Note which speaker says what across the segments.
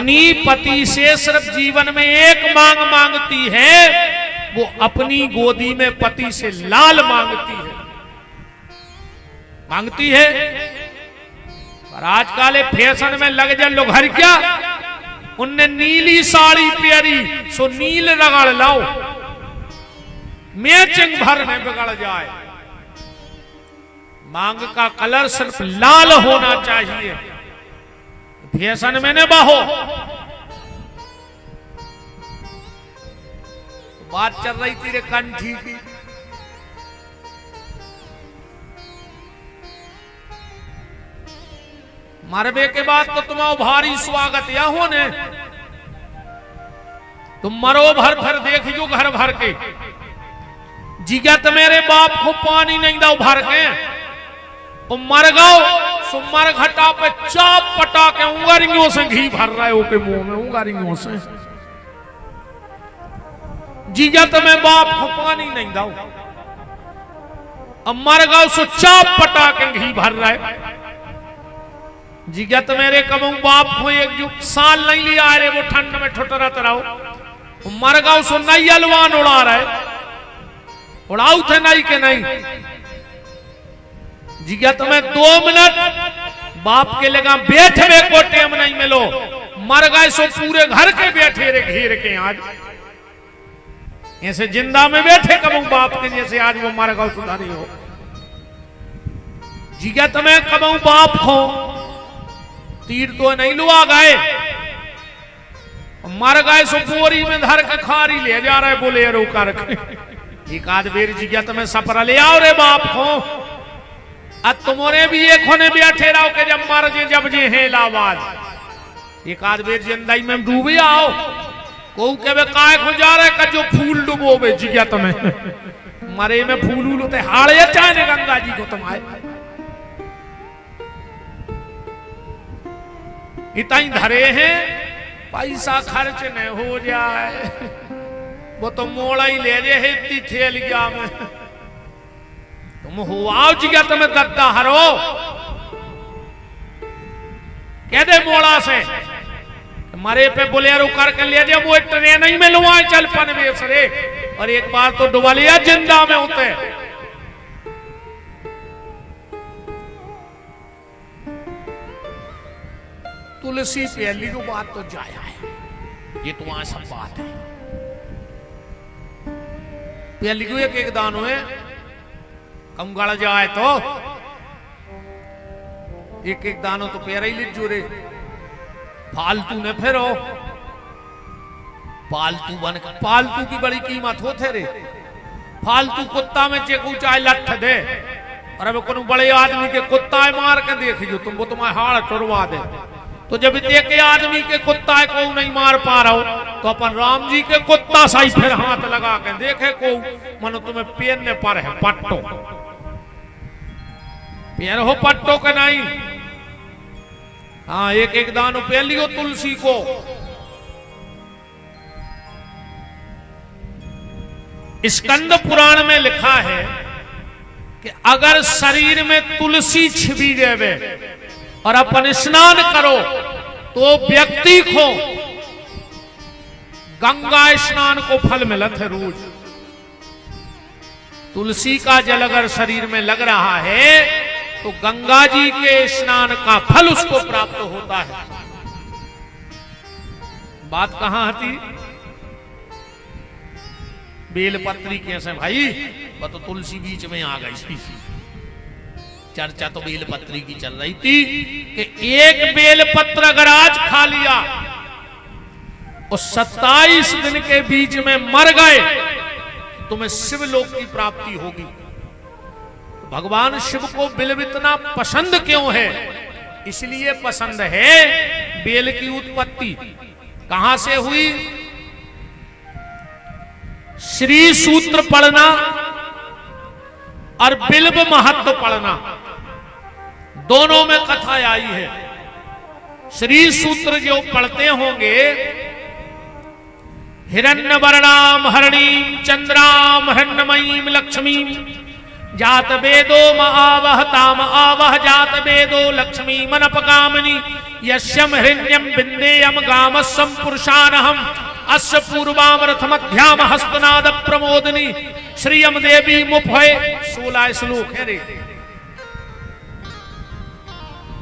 Speaker 1: पत्नी पति से सिर्फ जीवन में एक मांग मांगती है, वो अपनी गोदी में पति से लाल मांगती है। पर आजकल फैशन में लग जाए लोग, हर क्या उनने नीली साड़ी प्यारी सो नील रगड़ लाओ, मैचिंग भर में बिगड़ जाए। मांग का कलर सिर्फ लाल होना चाहिए, फैशन में न बहो। बात चल रही थी रे कंठी की, मरबे के बाद तो तुम्हारा भारी स्वागत या होने, तुम मरो भर भर देखियो घर भर के, जिगत मेरे बाप को पानी नहीं दो भर के, तुम मर गओ सो मर घटा पे चाप पटा के उंगरियों से घी भर रहे हो के मुंह में, उंगरियों से। जिगत में बाप को पानी नहीं दो, अब मर गओ सो चाप पटा के घी भर रहे। जिगत मेरे कबू बाप को एक जो साल नहीं लिया रे, वो ठंड में ठुटरत रहो, मर गओ सो नई अलवान उड़ा रहे, उड़ाऊ थे नहीं के नहीं। जिगत में 2 मिनट बाप के लगा बैठने को टेम नहीं मिलो, मर गए सो पूरे घर के बैठे रे घेर के। आज ऐसे जिंदा में बैठे कबू बाप के जैसे आज वो मर गए सुधारी हो। जिगत में कबू बाप को तीर तो नहीं लुआ गए, मर गए सो बोरी में धर के खारी ले जा रहे बोलेरो करके। एक आध बेर जिगत में सपरा ले आओ रे बाप को, अब तुम्हारे भी एक होने बैठे रहो के जब मर जे जब जे है लावाज। एक आध बेर जिंदगी में डूबे आओ, को के काय खो जा रहे का जो फूल डुबोबे जिगत में, मरे में फूल उलते हाड़े चाहे गंगा जी को तुम्हारे इतना धरे हैं, पैसा खर्च न हो जाए, वो तो मोड़ा ही ले जे है इतनी थैलिया में। तुम हुआ जिया तुम्हें दद्दा हरो कह दे मोड़ा से, मरे पे बोलेरो करके ले जाए, वो ट्रेन ही में लुआए चल पन बेसरे। और एक बार तो डुबा लिया जिंदा में होते। तुलसी पहली को बात तो जाया है, ये तो वहां सब बात है। पहली को एक दान हुए कम गड़ जाए तो एक दानो तो पैर ही लिट जोरे, फालतू ने फिरो पालतू बन, पालतू की बड़ी कीमत होते रे। फालतू कुत्ता में चेकू चाहे लठ दे, और अब को बड़े आदमी के कुत्ता मार के देख जो तुम, वो तुम्हारे हाड़ टुरवा दे। तो जब देखे आदमी के कुत्ता को नहीं मार पा रहा हो, तो अपन राम जी के कुत्ता साई फिर हाथ लगा के देखे को, मनो तुम्हें पेन पर है पट्टो, पेन हो पट्टो के नहीं। हाँ एक दानो पे लियो तुलसी को। स्कंद पुराण में लिखा है कि अगर शरीर में तुलसी छिपी जावे और अपन स्नान करो तो व्यक्ति को गंगा स्नान को फल मिलत है रोज। तुलसी का जल अगर शरीर में लग रहा है तो गंगा जी के स्नान का फल उसको प्राप्त होता है। बात कहां थी? बेलपत्री कैसे भाई, वो तो तुलसी बीच में आ गई। चर्चा तो बेलपत्री की चल रही थी कि एक बेलपत्र अगर आज खा लिया और 27 दिन के बीच में मर गए तुम्हें शिवलोक की प्राप्ति होगी। तो भगवान शिव को बेल इतना पसंद क्यों है? इसलिए पसंद है, बेल की उत्पत्ति कहां से हुई? श्री सूत्र पढ़ना और बिल्व महत्व पढ़ना, दोनों में कथा आई है। श्री सूत्र जो पढ़ते होंगे, हिरण्यवर्णाम हरणीम चंद्राम हिरण्मयीम लक्ष्मीम जात वेदो म आवह ताम आवह जात वेदो लक्ष्मी मनपकामनी यस्यम हिरण्यम बिंदेयम गामस्सम पुरुषानहम अस्य पूर्वाम रथ मध्याम हस्तनाद प्रमोदनी श्रीयम देवी मुफय 16 श्लोक है रे।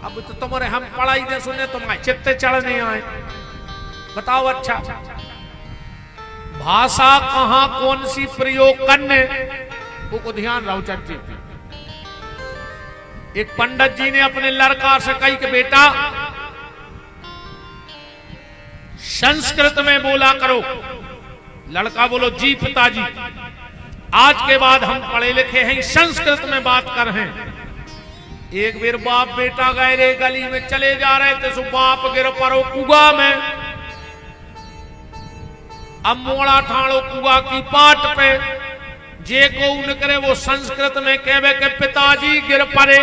Speaker 1: अब तो तुम्हारे हम पढ़ाई दे सुने तुम्हारे चित्ते चढ़ने आए, बताओ अच्छा भाषा कहां कौन सी प्रयोग करने को ध्यान रहो चाची। एक पंडित जी ने अपने लड़का से कही कि बेटा संस्कृत में बोला करो। लड़का बोलो जी पिताजी, आज के बाद हम पढ़े लिखे हैं, संस्कृत में बात कर हैं। एक बेर बाप बेटा गए रे गली में चले जा रहे थे, सो बाप गिर परो कुआ में। अब मोड़ा ठाणो कुआ की पाट पे, जे को उन करे वो संस्कृत में कहवे के पिताजी गिर पड़े।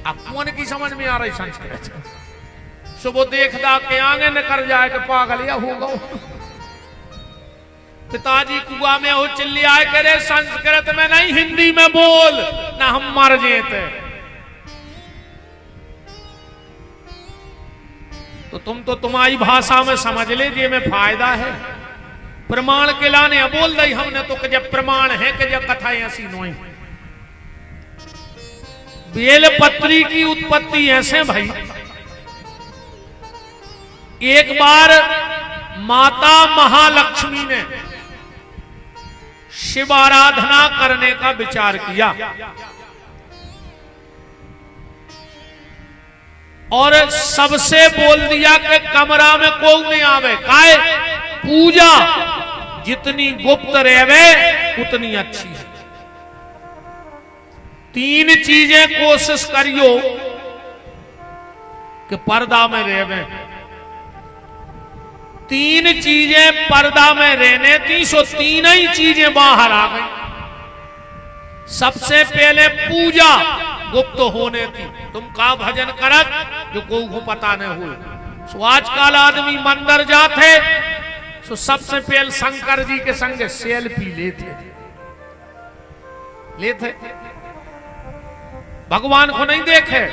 Speaker 1: अब कौन की समझ में आ रही संस्कृत, सो वो देखदा के आगे न कर जाए कि पागल या होगा। पिताजी कुआ में हो चिल्ली आए करे संस्कृत में नहीं हिंदी में बोल ना हम मर जेते। तो तुम तो तुम्हारी भाषा में समझ ले जे में फायदा है। प्रमाण के लाने बोल दई हमने तो जब प्रमाण है कि जब कथाएं ऐसी नोई। बेलपत्री की उत्पत्ति ऐसे भाई, एक बार माता महालक्ष्मी ने शिव आराधना करने का विचार किया और सबसे बोल दिया कि कमरा में कोई नहीं आवे, काहे पूजा जितनी गुप्त रहवे उतनी अच्छी है। 3 चीजें कोशिश करियो कि पर्दा में रहवे। 3 चीजें पर्दा में रहने थी, सो 3 ही चीजें बाहर आ गई। सबसे पहले पूजा गुप्त होने थी, तुम का भजन करत जो को पता नहीं हुए। सो आजकल आदमी मंदिर जाते, सो सबसे पहले शंकर जी के संग सेल्फी लेते भगवान को नहीं देखे,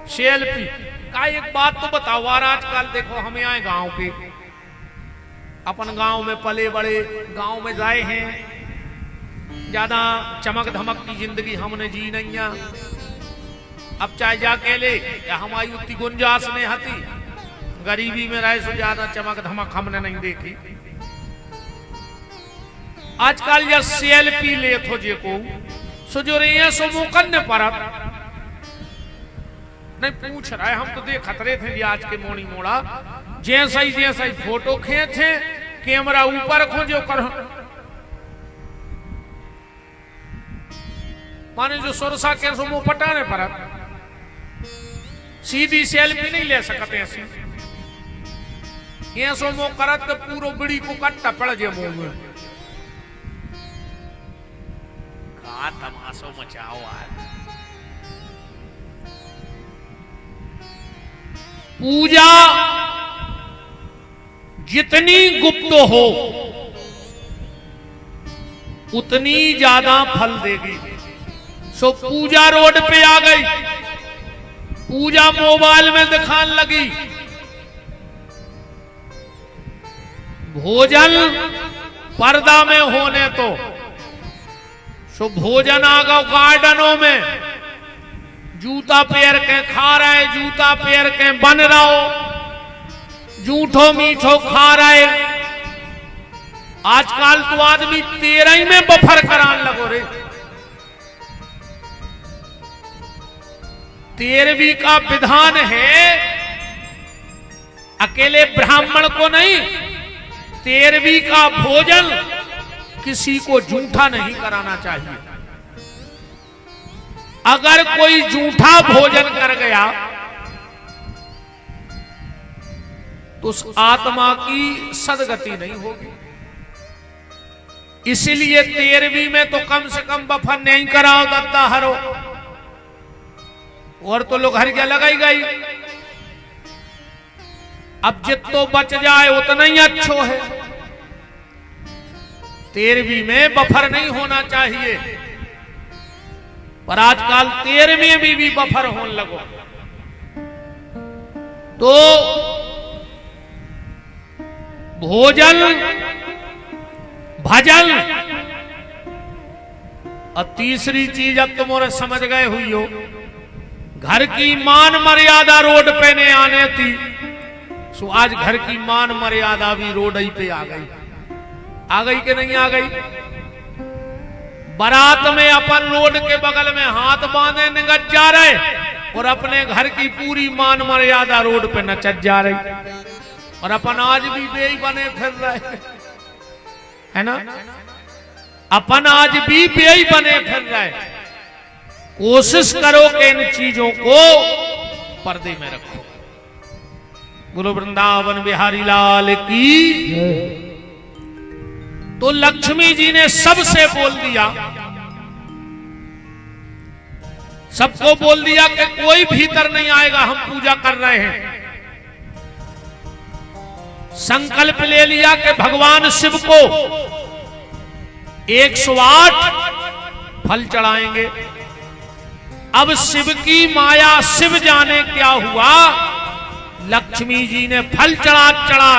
Speaker 1: सेल्फी का। एक बात तो बताओ यार, आजकल देखो हमें आए गांव के, अपन गांव में पले बड़े, गांव में जाए हैं, ज्यादा चमक धमक की जिंदगी हमने जी नहीं है। अब चाहे जाके ले या हमारी उतनी गुंजाइश नहीं हती, गरीबी में रहे सो ज्यादा चमक धमक हमने नहीं देखी। आजकल या सेल्फी ले थो जे को सो जो रे सो मुकन्ने परत नहीं पूछ रहा है। हम तो देख खतरे थे जी आज के मोड़ी मोड़ा, जैसा ही फोटो खींचे कैमरा ऊपर खोजो कर, माने जो सुरसा के सो मुंह पटाने परत, सीधी सेल्फी नहीं ले सकते ऐसी। ये सो मुंह करत के पूरो बिड़ी को कट्टा पड़ जे मुंह में। का तमाशो मचाओ आज। पूजा जितनी गुप्त हो उतनी ज्यादा फल देगी। सो पूजा रोड पे आ गई, पूजा मोबाइल में दिखाने लगी। भोजन पर्दा में होने तो सो भोजन आ गया गार्डनों में, जूता पैर के खा रहे, जूता पैर के बन रहो, जूठो मीठो खा रहे। आजकल तो आदमी 13 में बफर कराने लगो रे। 13वीं का विधान है, अकेले ब्राह्मण को नहीं, 13वीं का भोजन किसी को जूठा नहीं कराना चाहिए। अगर कोई जूठा भोजन कर गया तो उस आत्मा की सदगति नहीं होगी। इसीलिए 13वीं में तो कम से कम बफर नहीं कराओ दद्दा हरो, और तो लोग हर क्या लगाई गई। अब जितो बच जाए उतना ही अच्छो है। 13वीं में बफर नहीं होना चाहिए। पर आजकल 13वें भी बफर होने लगो। तो भोजन भजन और तीसरी चीज अब तुम और समझ गए हुई हो, घर की मान मर्यादा रोड पे ने आने थी, सो आज घर की मान मर्यादा भी रोड ही पे आ गई कि नहीं आ गई? बारात में अपन रोड के बगल में हाथ बांधे निगत जा रहे और अपने घर की पूरी मान मर्यादा रोड पे नचत जा रही, और अपन आज भी बेई बने फिर रहे, है ना? अपन आज भी बेई बने फिर रहे। कोशिश करो कि इन चीजों को पर्दे में रखो। गुरु वृंदावन बिहारी लाल की। तो लक्ष्मी जी ने सबसे बोल दिया, सबको बोल दिया कि कोई भीतर नहीं आएगा, हम पूजा कर रहे हैं। संकल्प ले लिया कि भगवान शिव को 108 फल चढ़ाएंगे। अब शिव की माया शिव जाने क्या हुआ, लक्ष्मी जी ने फल चढ़ा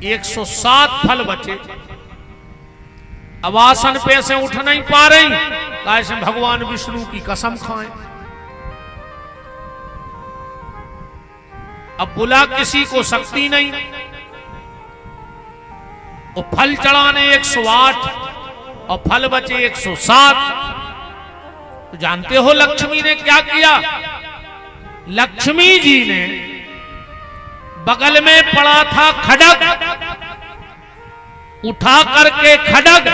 Speaker 1: 107 फल बचे। अब आसन पे से उठ नहीं पा रही, कैसे भगवान विष्णु की कसम खाएं। अब बुला किसी को शक्ति नहीं, और फल चढ़ाने 108 और फल बचे 107। तो जानते हो लक्ष्मी ने क्या किया? लक्ष्मी जी ने बगल में पड़ा था खड्ग, उठा करके खड्ग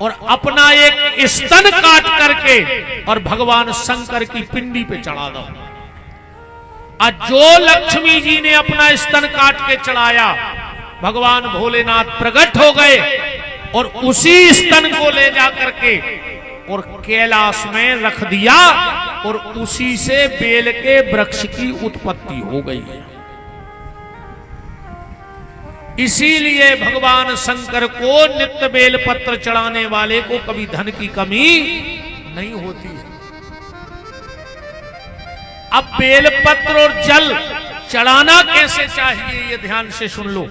Speaker 1: और अपना एक स्तन काट करके और भगवान शंकर की पिंडी पे चढ़ा दो। आज जो लक्ष्मी जी ने अपना स्तन काट के चढ़ाया, भगवान भोलेनाथ प्रकट हो गए और उसी स्तन को ले जा करके और कैलाश में रख दिया, और उसी से बेल के वृक्ष की उत्पत्ति हो गई है। इसीलिए भगवान शंकर को नित्य बेल पत्र चढ़ाने वाले को कभी धन की कमी नहीं होती है। अब बेल पत्र और जल चढ़ाना कैसे चाहिए, ये ध्यान से सुन लो।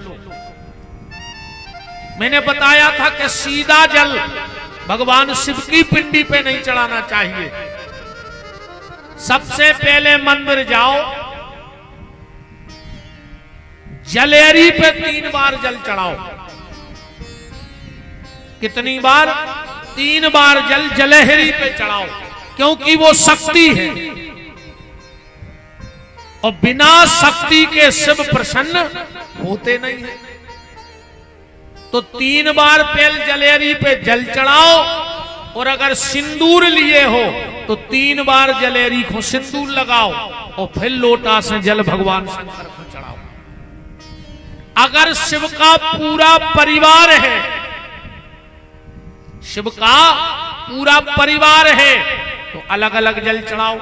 Speaker 1: मैंने बताया था कि सीधा जल भगवान शिव की पिंडी पे नहीं चढ़ाना चाहिए। सबसे पहले मंदिर जाओ, जलेरी पे 3 बार जल चढ़ाओ। कितनी बार? 3 बार जल जलेहरी पे चढ़ाओ, क्योंकि वो शक्ति है और बिना शक्ति के शिव प्रसन्न होते नहीं है। तो 3 बार पहले जलेरी पे जल चढ़ाओ, और अगर सिंदूर लिए हो तो 3 बार जलेरी को सिंदूर लगाओ और फिर लोटा से जल भगवान शंकर को चढ़ाओ। अगर शिव का पूरा परिवार है, शिव का पूरा परिवार है, तो अलग अलग जल चढ़ाओ।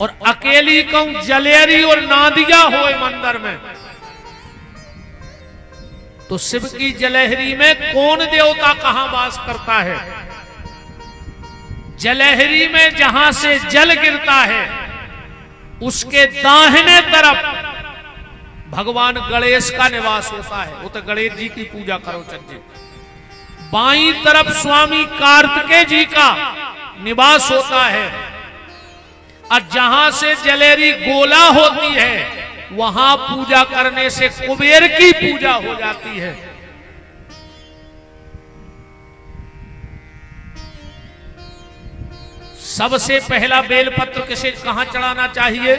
Speaker 1: और अकेली कहूं जलेरी और नादिया हो मंदिर में, तो शिव की जलेहरी में कौन देवता कहां वास करता है? जलेहरी में जहां से जल गिरता है उसके दाहिने तरफ भगवान गणेश का निवास होता है। वो तो गणेश जी की पूजा करो चर्चे। बाईं तरफ स्वामी कार्तिकेय जी का निवास होता है, और जहां से जलेरी गोला होती है वहां पूजा करने से कुबेर की पूजा हो जाती है। सबसे पहला बेलपत्र किसे कहां चढ़ाना चाहिए?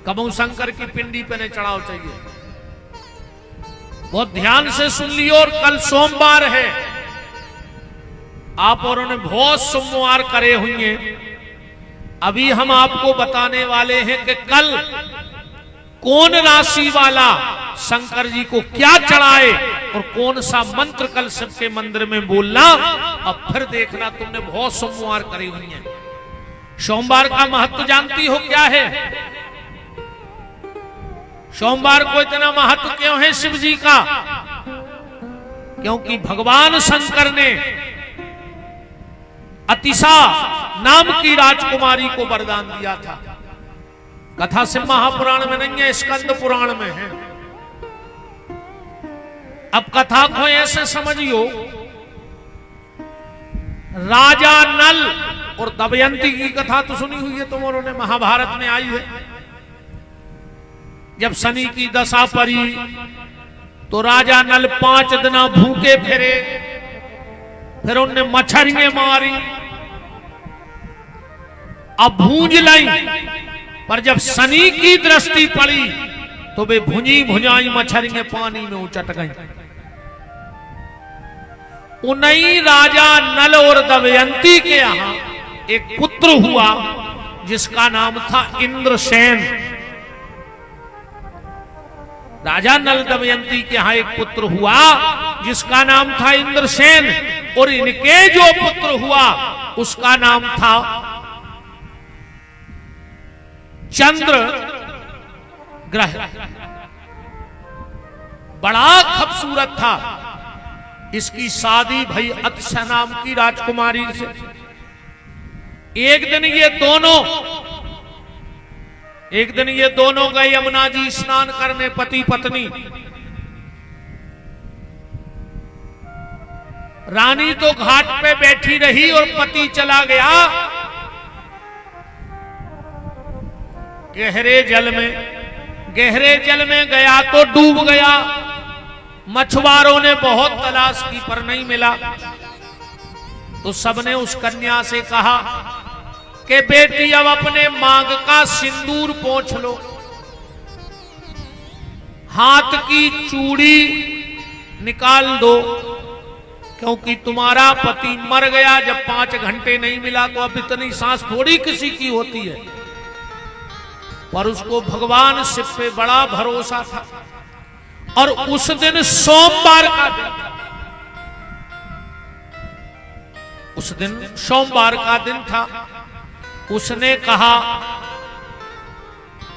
Speaker 1: कबू शंकर की पिंडी पे नहीं चढ़ाओ चाहिए। बहुत ध्यान से सुन लियो। और कल सोमवार है, आप और उन्हें बहुत सोमवार करे हुए। अभी हम आपको बताने वाले हैं कि कल कौन राशि वाला शंकर जी को क्या चढ़ाए और कौन सा मंत्र कल शिव के मंदिर में बोलना। अब फिर देखना, तुमने बहुत सोमवार करे हुई हैं। सोमवार का महत्व जानती हो क्या है? सोमवार को इतना महत्व क्यों है शिव जी का? क्योंकि भगवान शंकर ने अतिशा नाम की राजकुमारी को वरदान दिया था। कथा से महापुराण में नहीं है, स्कंद पुराण में है। अब कथा को ऐसे समझियो, राजा नल और दमयंती की कथा तो सुनी हुई है तुम, उन्होंने महाभारत में आई है। जब शनि की दशा पड़ी तो राजा नल 5 दिन भूखे फिरे, फिर उनने मछलियां मारी, अब भूंज लाई, पर जब शनि की दृष्टि पड़ी तो वे भुंजी भुंजाई मछलियां पानी में उचट गई। उन्हीं राजा नल और दमयंती के यहां एक पुत्र हुआ जिसका नाम था इंद्रसेन। राजा नल दमयंती के यहां एक पुत्र हुआ जिसका नाम था इंद्रसेन, और इनके जो पुत्र हुआ उसका नाम था चंद्र ग्रह। बड़ा खूबसूरत था। इसकी शादी भई अतिशा नाम की राजकुमारी से। एक दिन ये दोनों गए यमुना जी स्नान करने, पति पत्नी। रानी तो घाट पे बैठी रही और पति चला गया गहरे जल में गया तो डूब गया। मछुआरों ने बहुत तलाश की पर नहीं मिला, तो सबने उस कन्या से कहा कि बेटी अब अपने मांग का सिंदूर पोंछ लो, हाथ की चूड़ी निकाल दो, क्योंकि तुम्हारा पति मर गया। जब 5 घंटे नहीं मिला तो अब इतनी सांस थोड़ी किसी की होती है। पर उसको भगवान शिव पे बड़ा भरोसा था, और उस दिन सोमवार का दिन था। उस दिन सोमवार का दिन था। उसने कहा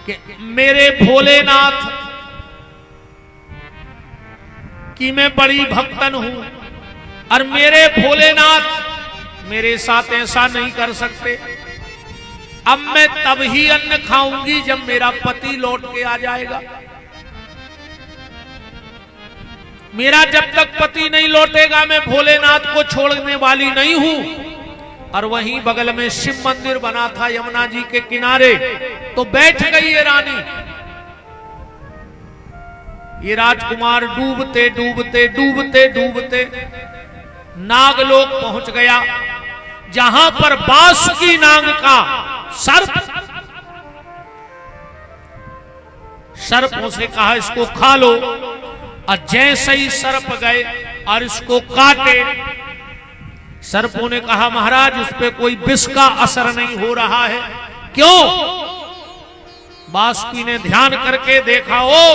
Speaker 1: कि मेरे भोलेनाथ की मैं बड़ी भक्तन हूं, और मेरे भोलेनाथ मेरे साथ ऐसा नहीं कर सकते। अब मैं तब ही अन्न खाऊंगी जब मेरा पति लौट के आ जाएगा। मेरा जब तक पति नहीं लौटेगा मैं भोलेनाथ को छोड़ने वाली नहीं हूं। और वहीं बगल में शिव मंदिर बना था यमुना जी के किनारे, तो बैठ गई ये रानी। ये राजकुमार डूबते डूबते डूबते डूबते नागलोक पहुंच गया, जहां पर बासुकी नाग का सर्पों से कहा इसको खा लो, और जैसे ही सर्प गए और इसको काटे, सर्पों ने कहा महाराज उस पे कोई विष का असर नहीं हो रहा है। क्यों? बासुकी ने ध्यान करके देखा, ओ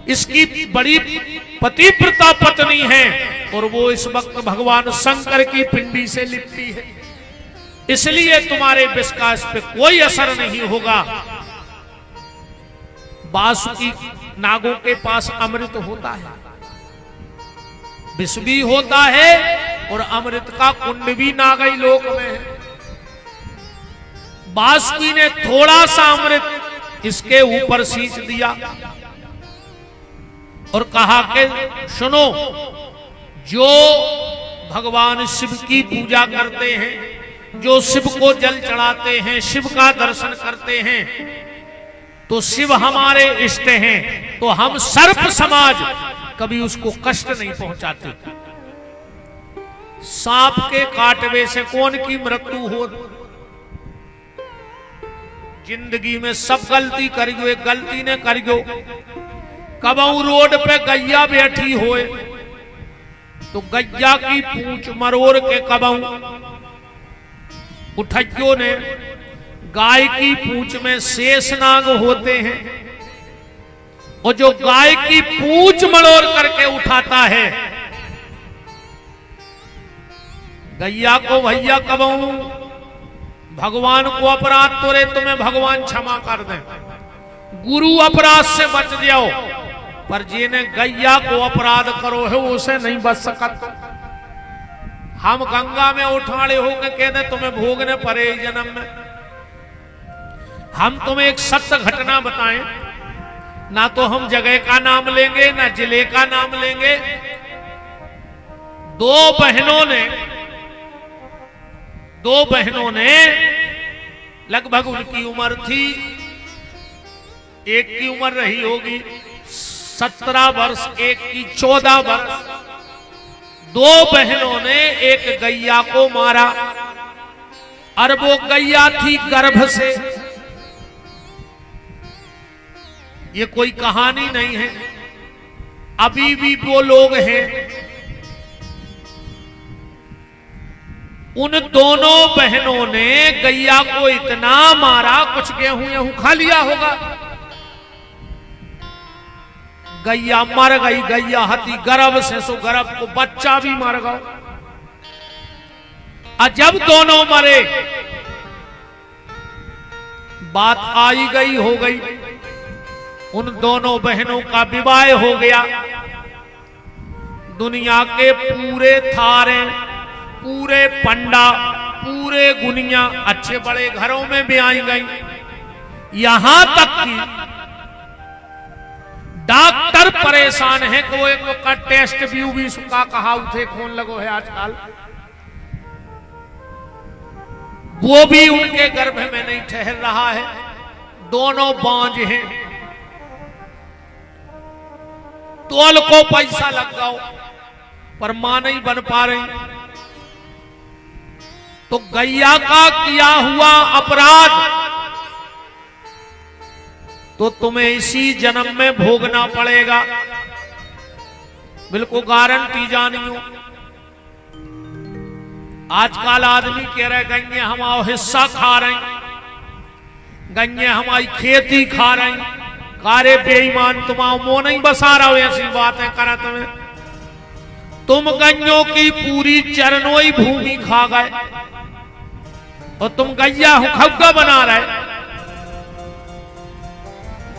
Speaker 1: इसकी बड़ी पतिव्रता पत्नी है, और वो इस वक्त भगवान शंकर की पिंडी से लिपटी है, इसलिए तुम्हारे विष का इस पे कोई असर नहीं होगा। बासुकी नागों के पास अमृत होता है, विष भी होता है, और अमृत का कुंड भी नागई लोक में है। बासुकी ने थोड़ा सा अमृत इसके ऊपर सींच दिया और कहा कि सुनो, जो भगवान शिव की पूजा करते हैं, जो शिव को जल चढ़ाते हैं, शिव का दर्शन करते हैं, तो शिव हमारे इष्ट हैं, तो हम सर्प समाज कभी उसको कष्ट नहीं पहुंचाते। सांप के काटवे से कौन की मृत्यु हो? जिंदगी में सब गलती करियो, एक गलती ने करियो। कबऊ रोड पे गैया बैठी होए तो गैया की पूंछ मरोड़ के कबऊ उठैयो ने, गाय की पूंछ में शेषनाग होते हैं, और जो गाय की पूंछ मरोड़ करके उठाता है गैया को, भैया कबऊ भगवान को अपराध तो रे तुम्हें भगवान क्षमा कर दे, गुरु अपराध से बच जाओ, पर जिन्हें गैया को अपराध करो है उसे नहीं बच सकत। हम गंगा में उठाड़े होके कहते तुम्हें भोगने पड़े इस जन्म में। हम तुम्हें एक सत्य घटना बताएं, ना तो हम जगह का नाम लेंगे ना जिले का नाम लेंगे। दो बहनों ने लगभग उनकी उम्र थी, एक की उम्र रही होगी 17 वर्ष, एक की 14 वर्ष। दो बहनों ने एक गैया को मारा और वो गैया थी गर्भ से। ये कोई कहानी नहीं है, अभी भी वो लोग हैं। उन दोनों बहनों ने गैया को इतना मारा, कुछ गेहूं खा लिया होगा, गैया मर गई। गैया हती गर्भ से, सो गर्भ को बच्चा भी मर गया। और जब दोनों मरे, बात आई गई हो गई, उन दोनों बहनों का विवाह हो गया। दुनिया के पूरे थारे, पूरे पंडा, पूरे गुनिया अच्छे बड़े घरों में भी आई गई। यहां तक कि डॉक्टर परेशान है कि वो एक का टेस्ट भी सुखा कहा उठे खून लगो है आजकल, वो भी उनके गर्भ में नहीं ठहर रहा है। दोनों बांझ हैं, तोल को पैसा लग जाओ पर मां नहीं बन पा रही। तो गैया का किया हुआ अपराध तो तुम्हें इसी जन्म में भोगना पड़ेगा, बिल्कुल गारंटी जानियो। आजकल आदमी कह रहे गंगे हमारा हिस्सा खा रहे, गंगे हमारी खेती खा रहे। कारे बेईमान, तुम्हारा मुंह नहीं बसा रहा हो, ऐसी बातें करा तुम्हें। तुम गंजों की पूरी चरनोई भूमि खा गए और तुम गैया हुक्का बना रहे।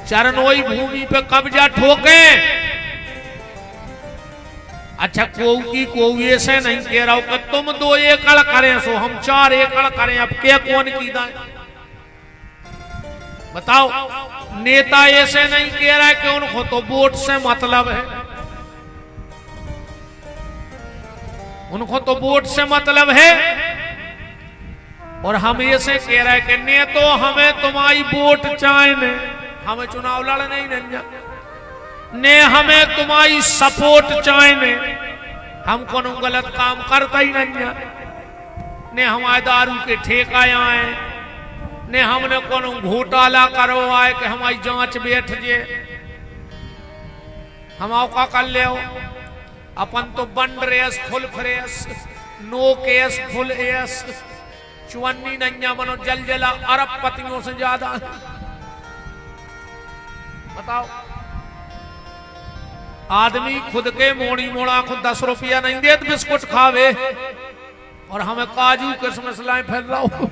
Speaker 1: चरनोई भूमि पे कब्जा ठोके। अच्छा कोई ऐसे नहीं कह रहा हो कि तुम 2 एकड़ करें सो हम 4 एकड़ करें, अब क्या कौन की दाए बताओ। नेता ऐसे नहीं कह रहा है कि उनको तो वोट से मतलब है, उनको तो वोट से मतलब है। और हम ऐसे कह रहे हैं कि ने तो हमें तुम्हारी वोट चाहिए, हमें चुनाव लड़ने ही नहीं, ने हमें तुम्हारी सपोर्ट चाहिए, हम कोनो गलत काम करता ही नहीं, ने हमारे दारू के ठेका आए, ने हमने कोनो घोटाला करवाए कि हमारी जांच बैठ जे। हम का कर ले अपन तो बंड रेस फुल फ्रेस, नो केस फुल एस, चुन्नी नैया बनो जल जला अरब पतियों से ज्यादा। बताओ, आदमी खुद के मोड़ी मोड़ा खुद 10 रुपया नहीं देत बिस्कुट खावे और हमें काजू किशमिश लाए फिर रहा हो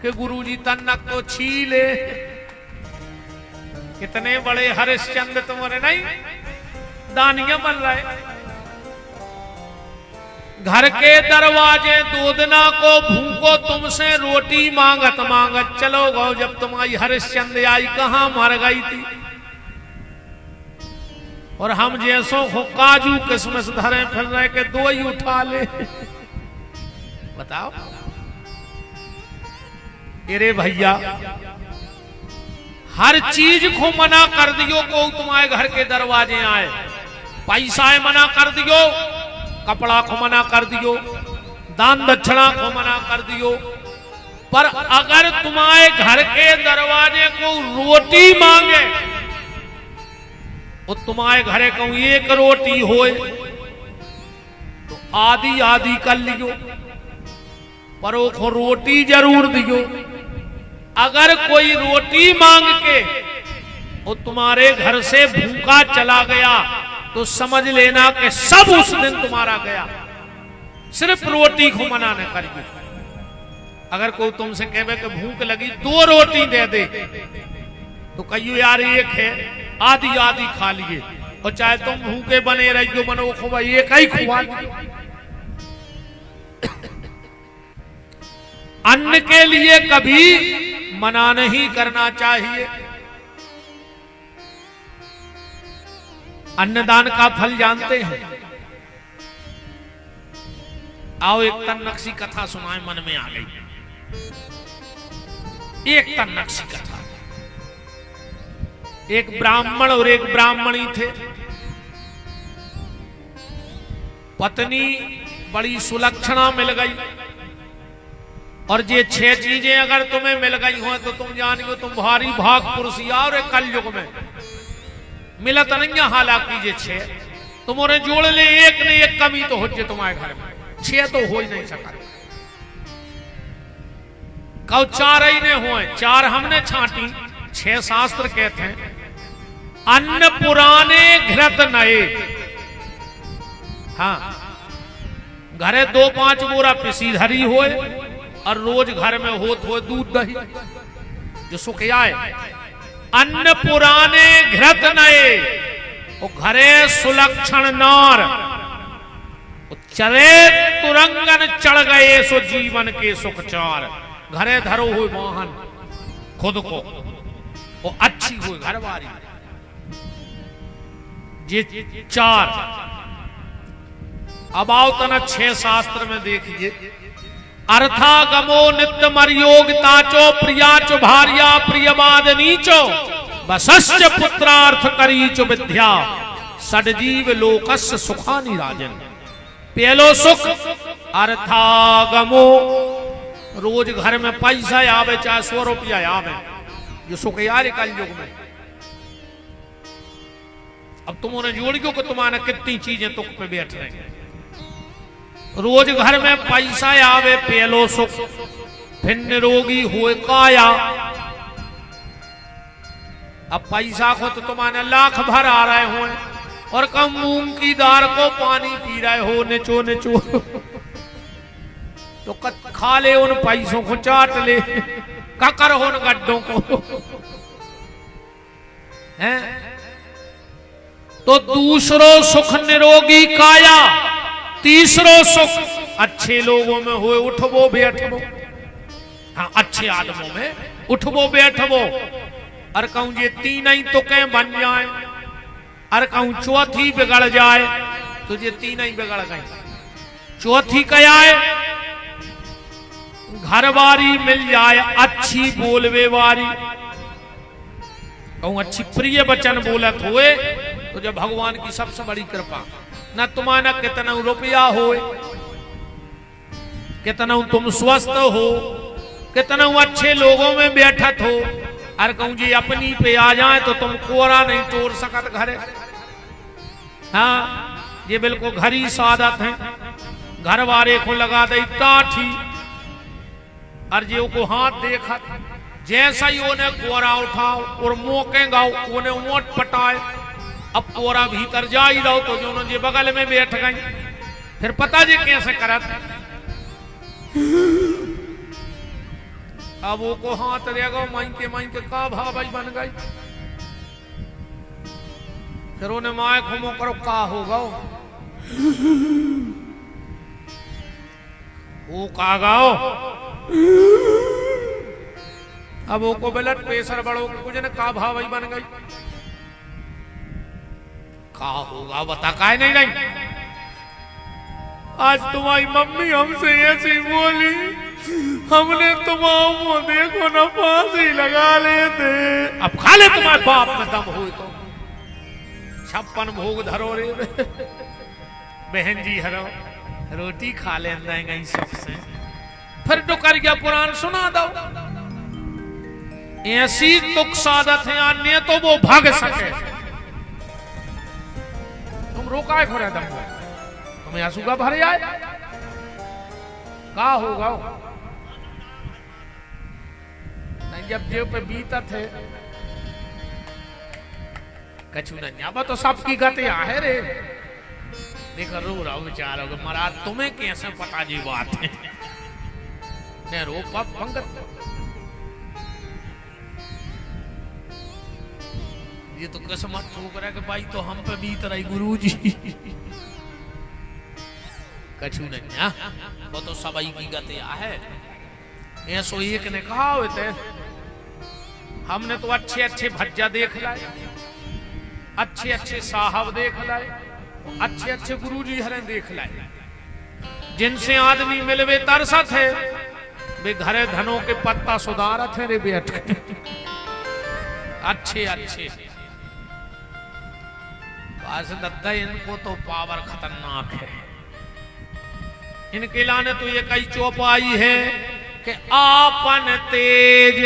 Speaker 1: कि गुरुजी तन्नक तो छीले। कितने बड़े हरिश्चंद्र तुम्हारे नहीं दानियां बन रहे। घर के दरवाजे दूधना को भूखो तुमसे रोटी मांगत मांगत चलो गो, जब तुम्हारी हरिश्चंद्र आई कहां मर गई थी। और हम जैसो हो काजू किशमिश धरे फिर रहे के 2 ही उठा ले। बताओ अरे भैया, हर चीज को मना कर दियो को तुम्हारे घर के दरवाजे आए। पैसा मना कर दियो, कपड़ा को मना कर दियो, दान दक्षिणा को मना कर दियो, पर अगर तुम्हारे घर के दरवाजे को रोटी मांगे और तुम्हारे घरे को 1 रोटी होए तो आधी आधी कर लियो, पर वो रोटी जरूर दियो। अगर कोई रोटी मांग के वो तुम्हारे घर से भूखा चला गया तो समझ लेना कि सब उस दिन तुम्हारा गया। सिर्फ रोटी को मना न करिए। अगर कोई तुमसे कहे कि भूख लगी 2 रोटी दे दे तो कहियो यार 1 है, आधी आधी खा लिए, और चाहे तुम भूखे बने रहियो मनो खुबा 1 ही खुआ। अन्न के लिए कभी मना नहीं करना चाहिए। अन्नदान का फल जानते हैं? आओ एक तन्नक्सी कथा सुनाए, मन में आ गई। एक तन्नक्सी कथा। एक ब्राह्मण और एक ब्राह्मणी थे। पत्नी बड़ी सुलक्षणा मिल गई, और ये 6 चीजें अगर तुम्हें मिल गई हो तो तुम जानियो तुम भारी भाग पुरुषिया। और कलयुग में मिलत नहीं, हालांकि ये 6 तुम्हारे जोड़ ले, एक ने एक कमी तो हो तुम्हारे घर में, 6 तो हो ही नहीं सका। कहो 4 ही ने हुए, 4 हमने छांटी। 6 शास्त्र कहते हैं अन्न पुराने घृत नए। हाँ, घरे 2-5 बोरा पिसी धरी होए, और रोज घर में होत हो दूध दही जो सुख आए। अन्न पुराने घृत नए, वो घरे सुलक्षण नार। चरे तुरंगन चढ़ गए सो जीवन के सुख चार। घरे धरो हुए वाहन खुद को, वो अच्छी हुई घरवारी। ये 4 अब आओ तना 6 शास्त्र में देखिए। अर्थागमो नित्य मर्योगिता चो प्रियाच भार्या प्रियवाद नीचो बसश्च पुत्रार्थ करीच विद्या सडजीव लोकस्य सुखानि राजन। पहलो सुख अर्थागमो, रोज घर में पैसा आवे, चाहे 100 रुपया आवे, जो सुख यार कलयुग में। अब तुमने जोड़ियो को तुम्हारा कितनी चीजें तुक पे बैठ रहे हैं। रोज घर में पैसा आवे, पहलो सुख। फिर निरोगी हुए काया। अब पैसा को तो तुम्हारे लाख भर आ रहे हो, और कम मूंग की दाल को पानी पी रहे हो निचो निचो। तो खा ले उन पैसों को, चाट ले, ककर हो उन गड्ढों को। हैं? तो दूसरो सुख निरोगी काया। तीसरो सुख अच्छे लोगों में हुए उठबो बैठबो। हाँ, अच्छे आदमों में उठबो बैठबो। और कहूं ये 3 ही तो कहीं बन जाए, और कहूं 4थी बिगड़ जाए, तो ये 3 ही बिगड़ गई। 4थी क्या है? घरवारी मिल जाए अच्छी बोलवे वारी। कहूं अच्छी प्रिय वचन बोलत हुए, तो जब भगवान की सबसे बड़ी कृपा। न तुम्हारा कितना रुपया हो, कितना तुम स्वस्थ हो, कितना अच्छे लोगों में बैठत हो, और कहूं जी अपनी पे आ जाए तो तुम कोरा नहीं तोड़ सकत घरे। हाँ, ये बिल्कुल घरी सादत है। घर वाले को लगा दे टाठी, और जो को हाथ देखत, जैसा ही उन्हें कोरा उठाओ और मोके गाओ, उन्हें मोट पटाए। अब कोरा भीतर जा ही रहो, तो जो उन्होंने बगल में बैठ गई। फिर पता जी कैसे करत। अब वो को हाथ रहेगा, माई के का भाई बन गई। फिर उन्हें माए घूमो करो, का होगा वो का गाओ। अब वो को ब्लड प्रेशर बढ़ो, कुछ ने का भाई बन गई। का होगा बता, काय नहीं नहीं। आज तुम्हारी मम्मी हमसे ऐसी बोली, हमने तुम्हारा देखो ना फांसी लगा लेते। अब खा ले तुम्हारे बाप में दम हो तो 56 भोग धरो रे। बहन जी हरो रोटी खा ले गई सबसे। फिर डुकरिया पुराण सुना दो। ऐसी तुक सादत है अन्य तो वो भाग सके। तुम रोका है खोरा दम, तुम्हें आंसू का भर जाए, का होगा नहीं। जब जेब पे बीता थे कछु नहीं। अब तो सबकी गतिया है रे। देखो रो रहा बेचारा, महाराज तुम्हें कैसे पता जी बात है। ने रो पंगत, ये तो किस्मत ठोक रहा है कि भाई तो हम पे बीत रही गुरुजी। कछु नहीं, वो तो सबाई की गतिया है। ऐसो एक ने कहा होते हमने तो अच्छे अच्छे भज्जा देख लाए, अच्छे अच्छे साहब देख लाए, अच्छे अच्छे गुरुजी हरे देख लाए, जिनसे आदमी मिलवे तरसा थे वे घरे धनों के पत्ता सुधारा थे रे बैठ के अच्छे अच्छे। दत्ता इनको तो पावर खतरनाक है। इनके लाने तो ये कई चौपाई है कि आपन तेज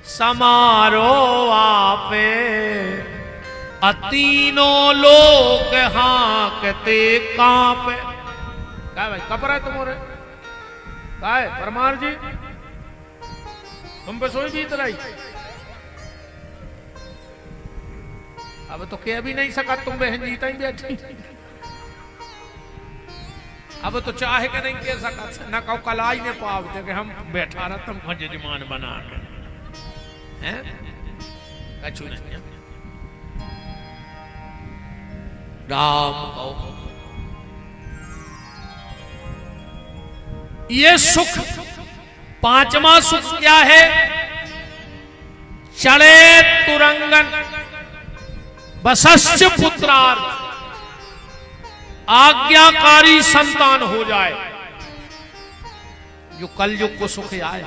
Speaker 1: समारो आपे, तीनों लोग हांकते कांपे। क्या भाई कपड़ा है तुम्हारे? क्या है परमार जी, तुम पे सोई बीत रही? अब तो कह भी नहीं सका तुम बहन जीता ही बैठी। अब तो चाहे के नहीं कह सका न कहो कलाई ने पावते कि हम बैठा रहा तुम जजमान बना के हैं कछु नहीं। राम कहो ये सुख, पांचवा सुख क्या है? चढ़े तुरंगन बसस्य पुत्रार्थ, आज्ञाकारी संतान हो जाए, जो कलयुग को सुख आए।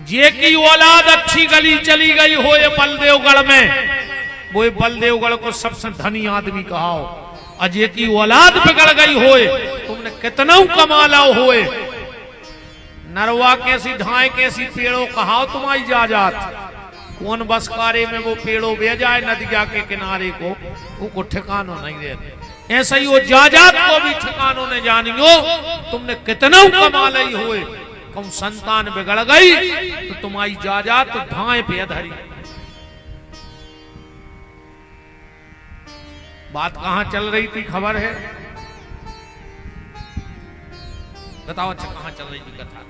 Speaker 1: जे की औलाद अच्छी गली चली गई हो ये बलदेवगढ़ में, वो बलदेवगढ़ को सबसे धनी आदमी कहा हो। अजय की औलाद बिगड़ गई होए, तुमने कितना कमाला होए, नरवा कैसी ढाए कैसी पेड़ों कहा तुम्हारी जाजात, कौन बसकारे में वो पेड़ों बह जाए नदिया के किनारे को ठिकानों नहीं रहते। ऐसा ही वो जाजात को भी ठिकानों ने जानियो, तुमने कितना कमाल ही होए, कम संतान बिगड़ गई तो तुम्हारी जाजात ढाए पे धरी। बात कहां चल रही थी खबर है? बताओ अच्छा कहां चल रही थी कथा?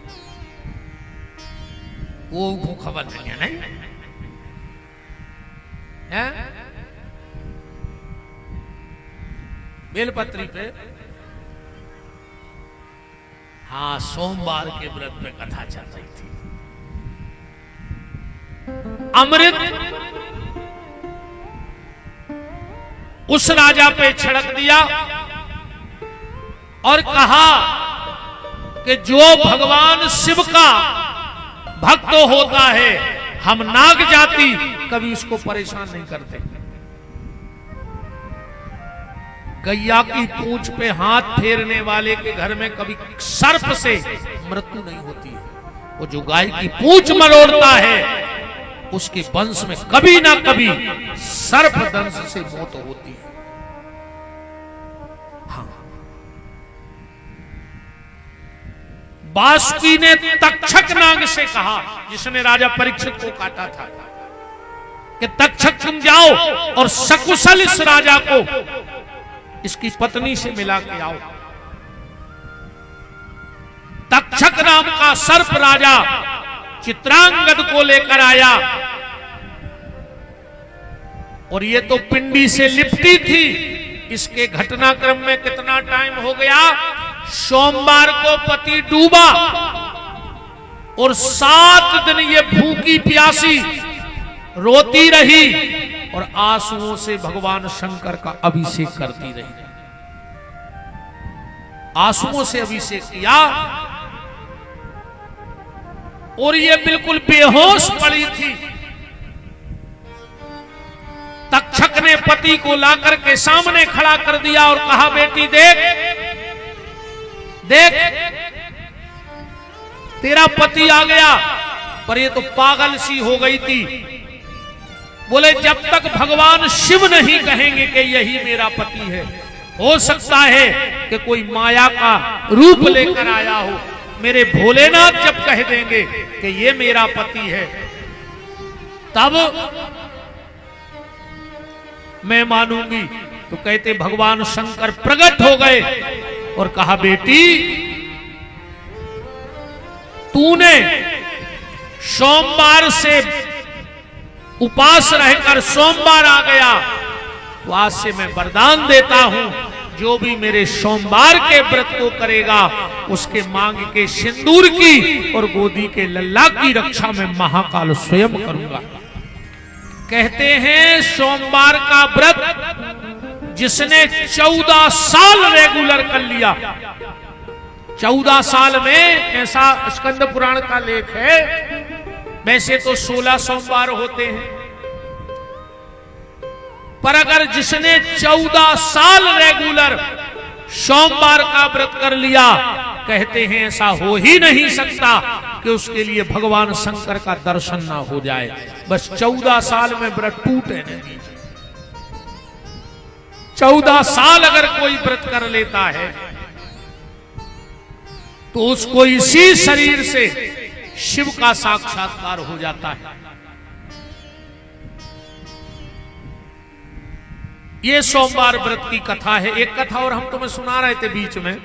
Speaker 1: वो खबर नहीं है नहीं है? बेलपत्री पे हाँ सोमवार के व्रत में कथा चल रही थी। अमृत उस राजा पे छिड़क दिया और कहा कि जो भगवान शिव का भक्त होता है, हम नाग जाति कभी उसको परेशान नहीं करते। गैया की पूंछ पे हाथ फेरने वाले के घर में कभी सर्प से मृत्यु नहीं होती है। वो जो गाय की पूंछ मरोड़ता है उसके वंश में कभी ना कभी सर्प दंश से मौत होती है। हाँ, बासुकी ने तक्षक नाग से कहा, जिसने राजा परीक्षित को काटा था, कि तक्षक तुम जाओ और सकुशल इस राजा को इसकी पत्नी से मिला के आओ। तक्षक नाम का सर्प राजा चित्रांगद को लेकर आया और ये तो पिंडी से लिपटी थी। इसके घटनाक्रम में कितना टाइम हो गया? सोमवार को पति डूबा और 7 दिन ये भूखी प्यासी रोती रही और आंसुओं से भगवान शंकर का अभिषेक करती रही। आंसुओं से अभिषेक किया और ये बिल्कुल बेहोश पड़ी थी। तक्षक ने पति को लाकर के सामने खड़ा कर दिया और कहा, बेटी देख देख तेरा पति आ गया। पर ये तो पागल सी हो गई थी। बोले जब तक भगवान शिव नहीं कहेंगे कि यही मेरा पति है, हो सकता है कि कोई माया का रूप लेकर आया हो। मेरे भोलेनाथ जब कह देंगे कि ये मेरा पति है, तब मैं मानूंगी। तो कहते भगवान शंकर प्रकट हो गए और कहा, बेटी तूने सोमवार से उपास रहकर सोमवार आ गया, तो आज से मैं वरदान देता हूं जो भी मेरे सोमवार के व्रत को करेगा उसके मांग के सिंदूर की और गोदी के लल्ला की रक्षा में महाकाल स्वयं करूंगा। कहते हैं सोमवार का व्रत जिसने 14 साल रेगुलर कर लिया, 14 साल में, ऐसा स्कंद पुराण का लेख है। वैसे तो 16 सोमवार होते हैं, पर अगर जिसने 14 साल रेगुलर सोमवार का व्रत कर लिया, कहते हैं ऐसा हो ही नहीं सकता कि उसके लिए भगवान शंकर का दर्शन ना हो जाए। बस 14 साल में व्रत टूटे नहीं। 14 साल अगर कोई व्रत कर लेता है तो उसको इसी शरीर से शिव का साक्षात्कार हो जाता है। ये सोमवार व्रत की कथा है। एक कथा और हम तुम्हें सुना रहे थे बीच में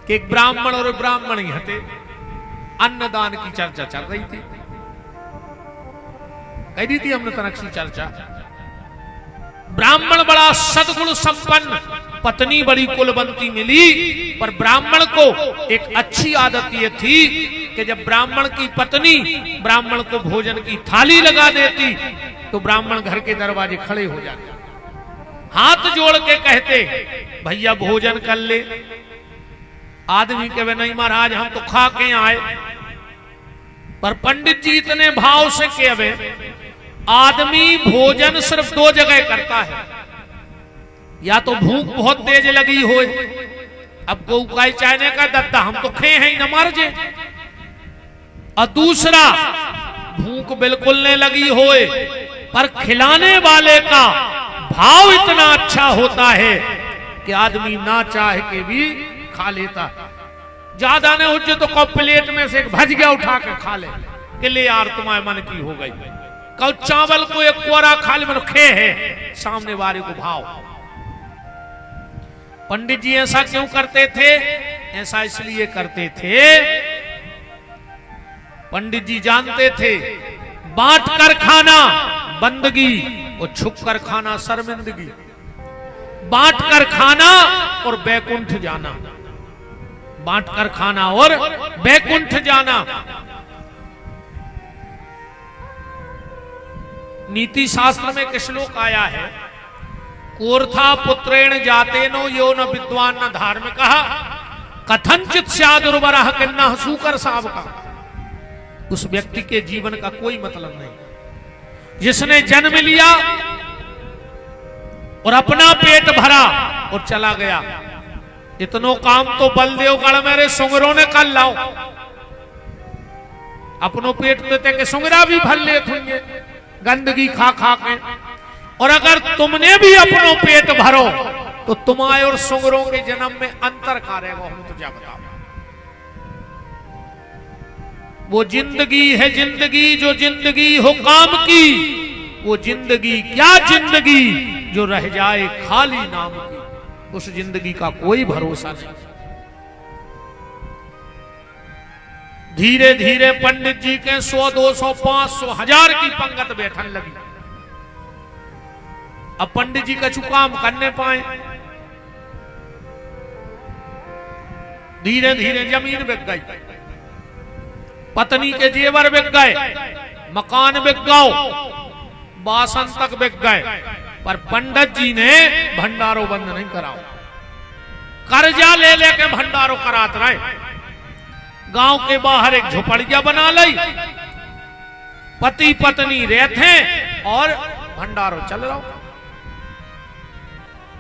Speaker 1: कि एक ब्राह्मण और ब्राह्मणी हते, अन्नदान की चर्चा चल रही थी, कह दी थी हमने तनक सी चर्चा। ब्राह्मण बड़ा सद्गुण संपन्न, पत्नी बड़ी कुलवंती मिली, पर ब्राह्मण को एक अच्छी आदत ये थी कि जब ब्राह्मण की पत्नी ब्राह्मण को भोजन की थाली लगा देती तो ब्राह्मण घर के दरवाजे खड़े हो जाते, हाथ जोड़ के कहते भैया भोजन कर ले। आदमी कहे नहीं महाराज हम तो खा के आए। पर पंडित जी इतने भाव से कहे आदमी भोजन सिर्फ 2 जगह करता है, या तो भूख बहुत तेज लगी हो, अब गौ का चाहने का दत्ता हम तो खे हैं न मर जे, और दूसरा भूख बिल्कुल नहीं लगी होए पर खिलाने वाले का भाव इतना अच्छा होता है कि आदमी ना चाह के भी खा लेता। ज्यादा नहीं हो तो कौ प्लेट में से एक भजिया उठा के खा ले कि ले यार तुम्हारे मन की हो गई, कौ चावल को एक कोरा खा ले, मतलब खे है सामने वाले को भाव। पंडित जी ऐसा क्यों करते थे? ऐसा इसलिए करते थे, पंडित जी जानते थे बांट कर खाना बंदगी और छुप कर खाना शर्मिंदगी, बांट कर खाना और बैकुंठ जाना, बांट कर खाना और बैकुंठ जाना। नीति शास्त्र में एक श्लोक आया है, कोर्था पुत्रेण जातेनो यो न विद्वान न धार्मिक कथनचित स्यादुर्वरः किन्नः सूकर सावका। उस व्यक्ति के जीवन का कोई मतलब नहीं जिसने जन्म लिया और अपना पेट भरा और चला गया। इतनो काम तो बलदेवगढ़ मेरे सुंगरों ने कर लाओ, अपनो पेट देते के सुंगरा भी भर ले थोंगे गंदगी खा खा के। और अगर तुमने भी अपनो पेट भरो तो तुम्हारे और सुंगरों के जन्म में अंतर का रहेगा, हम तुझे बताओ। वो जिंदगी है जिंदगी जो जिंदगी हो काम की, वो जिंदगी क्या जिंदगी जो रह जाए खाली नाम की। उस जिंदगी का कोई भरोसा नहीं। धीरे धीरे पंडित जी के 100, 200, 500, 1000 की पंगत बैठन लगी। अब पंडित जी कछु काम करने पाए, धीरे धीरे जमीन बिक गई, पत्नी के जेवर बिक गए, मकान बिक गए, बासन तक बिक गए, पर पंडित जी ने भंडारो बंद नहीं कराओ। कर्जा ले लेके भंडारो कराते रहे। गांव के बाहर एक झोपड़िया बना ली, पति पत्नी रहते और भंडारो चल रहा।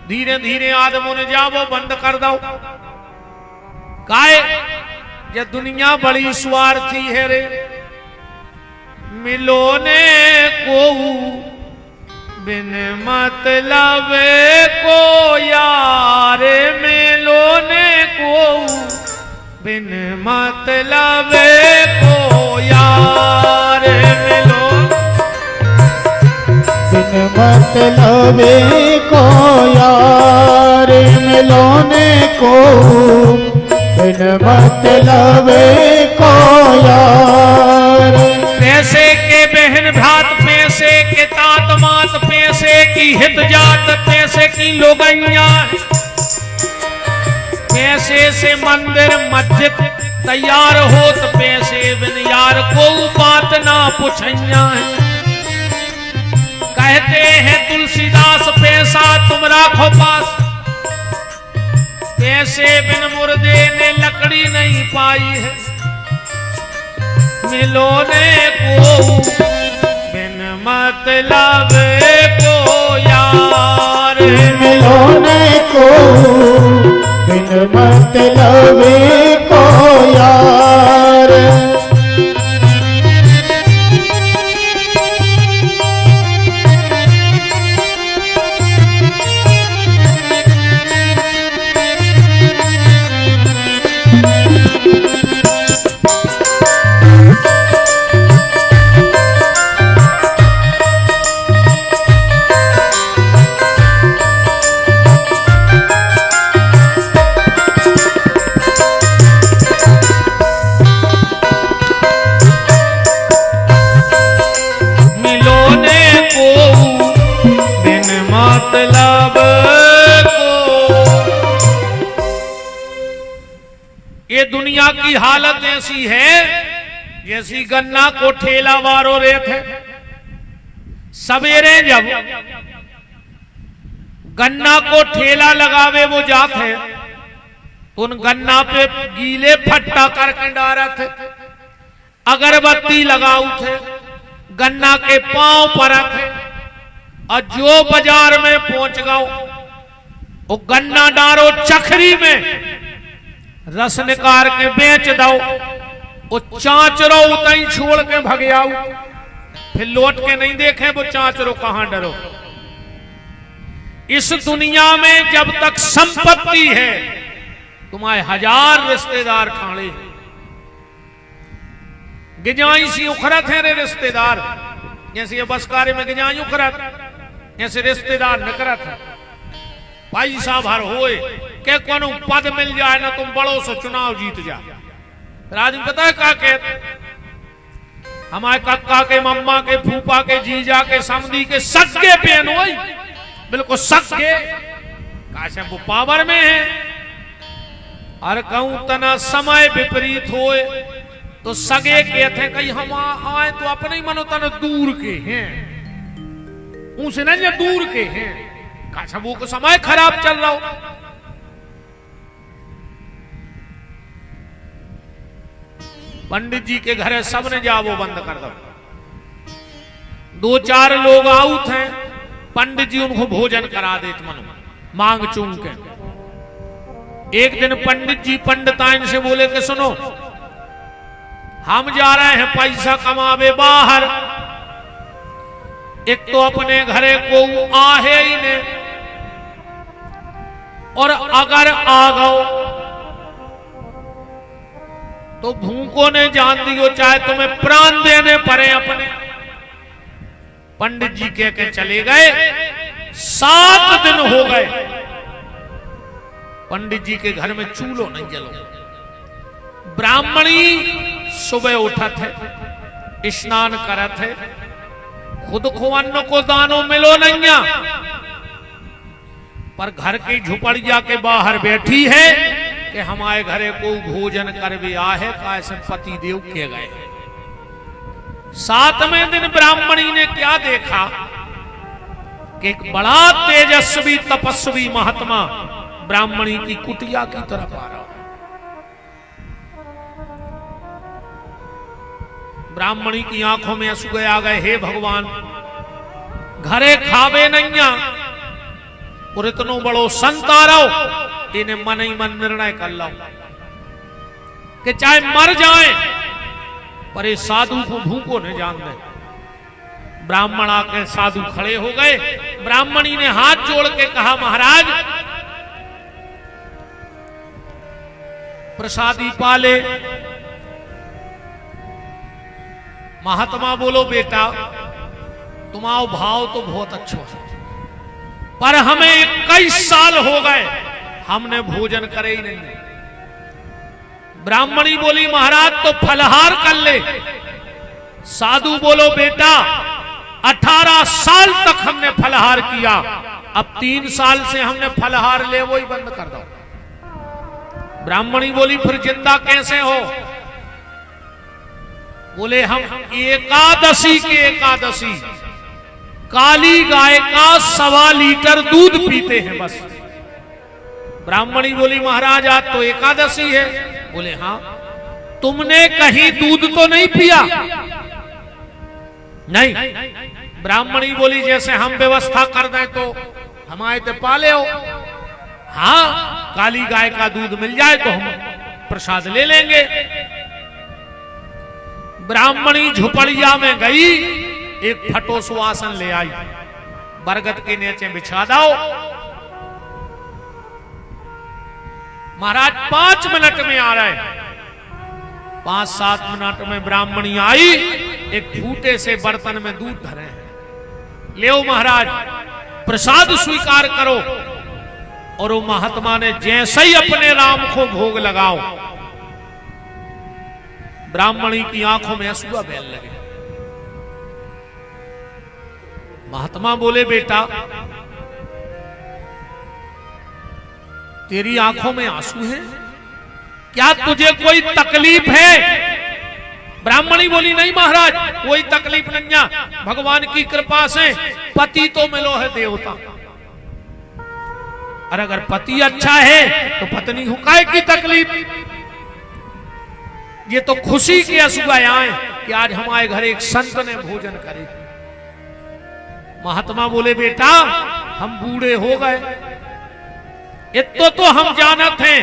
Speaker 1: धीरे धीरे आदमों ने जाओ बंद कर दो। काहे? ये दुनिया बड़ी स्वार्थी है रे, मिलो ने को बिन मतलब को यार, मिलो ने को बिन मतलब को यार, मिलो
Speaker 2: बिन मतलब को यार, मिलो ने को बिन मतलब को यार।
Speaker 1: पैसे के बहन भ्रात, पैसे के तात मात, पैसे की हित जात, पैसे की लोगैया, पैसे से मंदिर मस्जिद तैयार होत, पैसे बिन यार को बात ना पुछैया है। कहते हैं तुलसीदास पैसा तुम राखो पास, पैसे बिन मुर्दे ने लकड़ी नहीं पाई है। मिलोने को बिन मतलब को यार,
Speaker 2: मिलोने को बिन मतलब को यार।
Speaker 1: ये दुनिया की हालत ऐसी है जैसी गन्ना को ठेला वारो रहे थे। सवेरे जब गन्ना को ठेला लगावे वो जाते, उन गन्ना पे गीले फट्टा करके डारा थे, अगरबत्ती लगाऊ थे, गन्ना के पांव पर थे, और जो बाजार में पहुंच गओ वो गन्ना डारो चखरी में रस निकाल के बेच दो, वो चांचरो उतई छोड़ के भग आओ, फिर लौट के नहीं देखे वो चांचरो कहां डरो। इस दुनिया में जब तक संपत्ति है तुम्हारे हजार रिश्तेदार खाड़े, गिजाई सी उखरत है रे रिश्तेदार, जैसे ये बसकारे में गिजाई उखरत, ऐसे रिश्तेदार नकरत है। पैसा भर होए के कोनो पद मिल जाए ना तुम बड़ों से चुनाव जीत जा। राज पता है क्या कहते, हमारे कक्का के मम्मा के फूफा के जीजा के समधी के सगे पेन हो, बिल्कुल सगे, काश वो पावर में है। और कहूं तना समय विपरीत होए तो सगे कहते हैं कहीं हम आए तो अपने ही मनो तन दूर के हैं, उनसे नहीं दूर के हैं, काश वो को समय खराब चल रहा हो। पंडित जी के घरे सबने जावो बंद कर दो, दो चार लोग आउत हैं, पंडित जी उनको भोजन करा देते मनो मांग चूम के। एक दिन पंडित जी पंडिताइन से बोले कि सुनो, हम जा रहे हैं पैसा कमावे बाहर, एक तो अपने घरे को आहे ही ने, और अगर आ गओ तो भूखों ने जान दियो, चाहे तुम्हें प्राण देने पड़े अपने। पंडित जी कह के चले गए, 7 दिन हो गए पंडित जी के घर में चूल्हो नहीं जलो। ब्राह्मणी सुबह उठत है, स्नान करत है, खुद को अन्न को दानो मिलो नहीं, पर घर की झुपड़िया के बाहर बैठी है कि हमारे घरे को भोजन करवे आहे, का ऐसे पति देव के गए। 7वें दिन ब्राह्मणी ने क्या देखा कि एक बड़ा तेजस्वी तपस्वी महात्मा ब्राह्मणी की कुटिया की तरफ आ रहा। ब्राह्मणी की आंखों में आंसू आ गए, हे भगवान, घरे खावे नैया और इतनो बड़ो संत आ रहो, इन्हें मन ही मन निर्णय कर लो कि चाहे मर जाए पर इस साधु को भूखो न जान दे। ब्राह्मण आके साधु खड़े हो गए, ब्राह्मणी ने हाथ जोड़ के कहा, महाराज प्रसादी पाले। महात्मा बोलो, बेटा तुम्हारा भाव तो बहुत अच्छा है, पर हमें 21 साल हो गए हमने भोजन करे ही नहीं। ब्राह्मणी बोली, महाराज तो फलहार कर ले, साधु बोलो बेटा 18 साल तक हमने फलहार किया, अब 3 साल से हमने फलहार ले वो ही बंद कर दो। ब्राह्मणी बोली फिर जिंदा कैसे हो? बोले हम एकादशी के एकादशी काली गाय का 1.25 लीटर दूध पीते हैं बस। ब्राह्मणी बोली महाराज आज तो एकादशी है। बोले हाँ, तुमने कहीं दूध तो नहीं पिया? नहीं। ब्राह्मणी बोली जैसे हम व्यवस्था कर दें तो हम आए तो पाले हो। हाँ, काली गाय का दूध मिल जाए तो हम प्रसाद ले लेंगे। ब्राह्मणी झुपड़िया में गई, एक फटो सुवासन ले आई, बरगद के नीचे बिछा दो। महाराज 5 मिनट में आ रहे, 5-7 मिनट में ब्राह्मणी आई, एक फूटे से बर्तन में दूध धरे, ले महाराज प्रसाद स्वीकार करो। और वो महात्मा ने जैसे ही अपने राम को भोग लगाओ, ब्राह्मणी की आंखों में आंसू बहने लगे। महात्मा बोले बेटा तेरी आंखों में आंसू हैं, क्या तुझे कोई तकलीफ है? ब्राह्मणी बोली नहीं महाराज कोई तकलीफ नहीं है, भगवान की कृपा से पति तो मिलो है देवता। और अगर पति अच्छा है तो पत्नी हो काय की तकलीफ? ये तो खुशी के आंसू आए कि आज हमारे घर एक संत ने भोजन करे। महात्मा बोले बेटा हम बूढ़े हो गए, इतो तो हम जानत हैं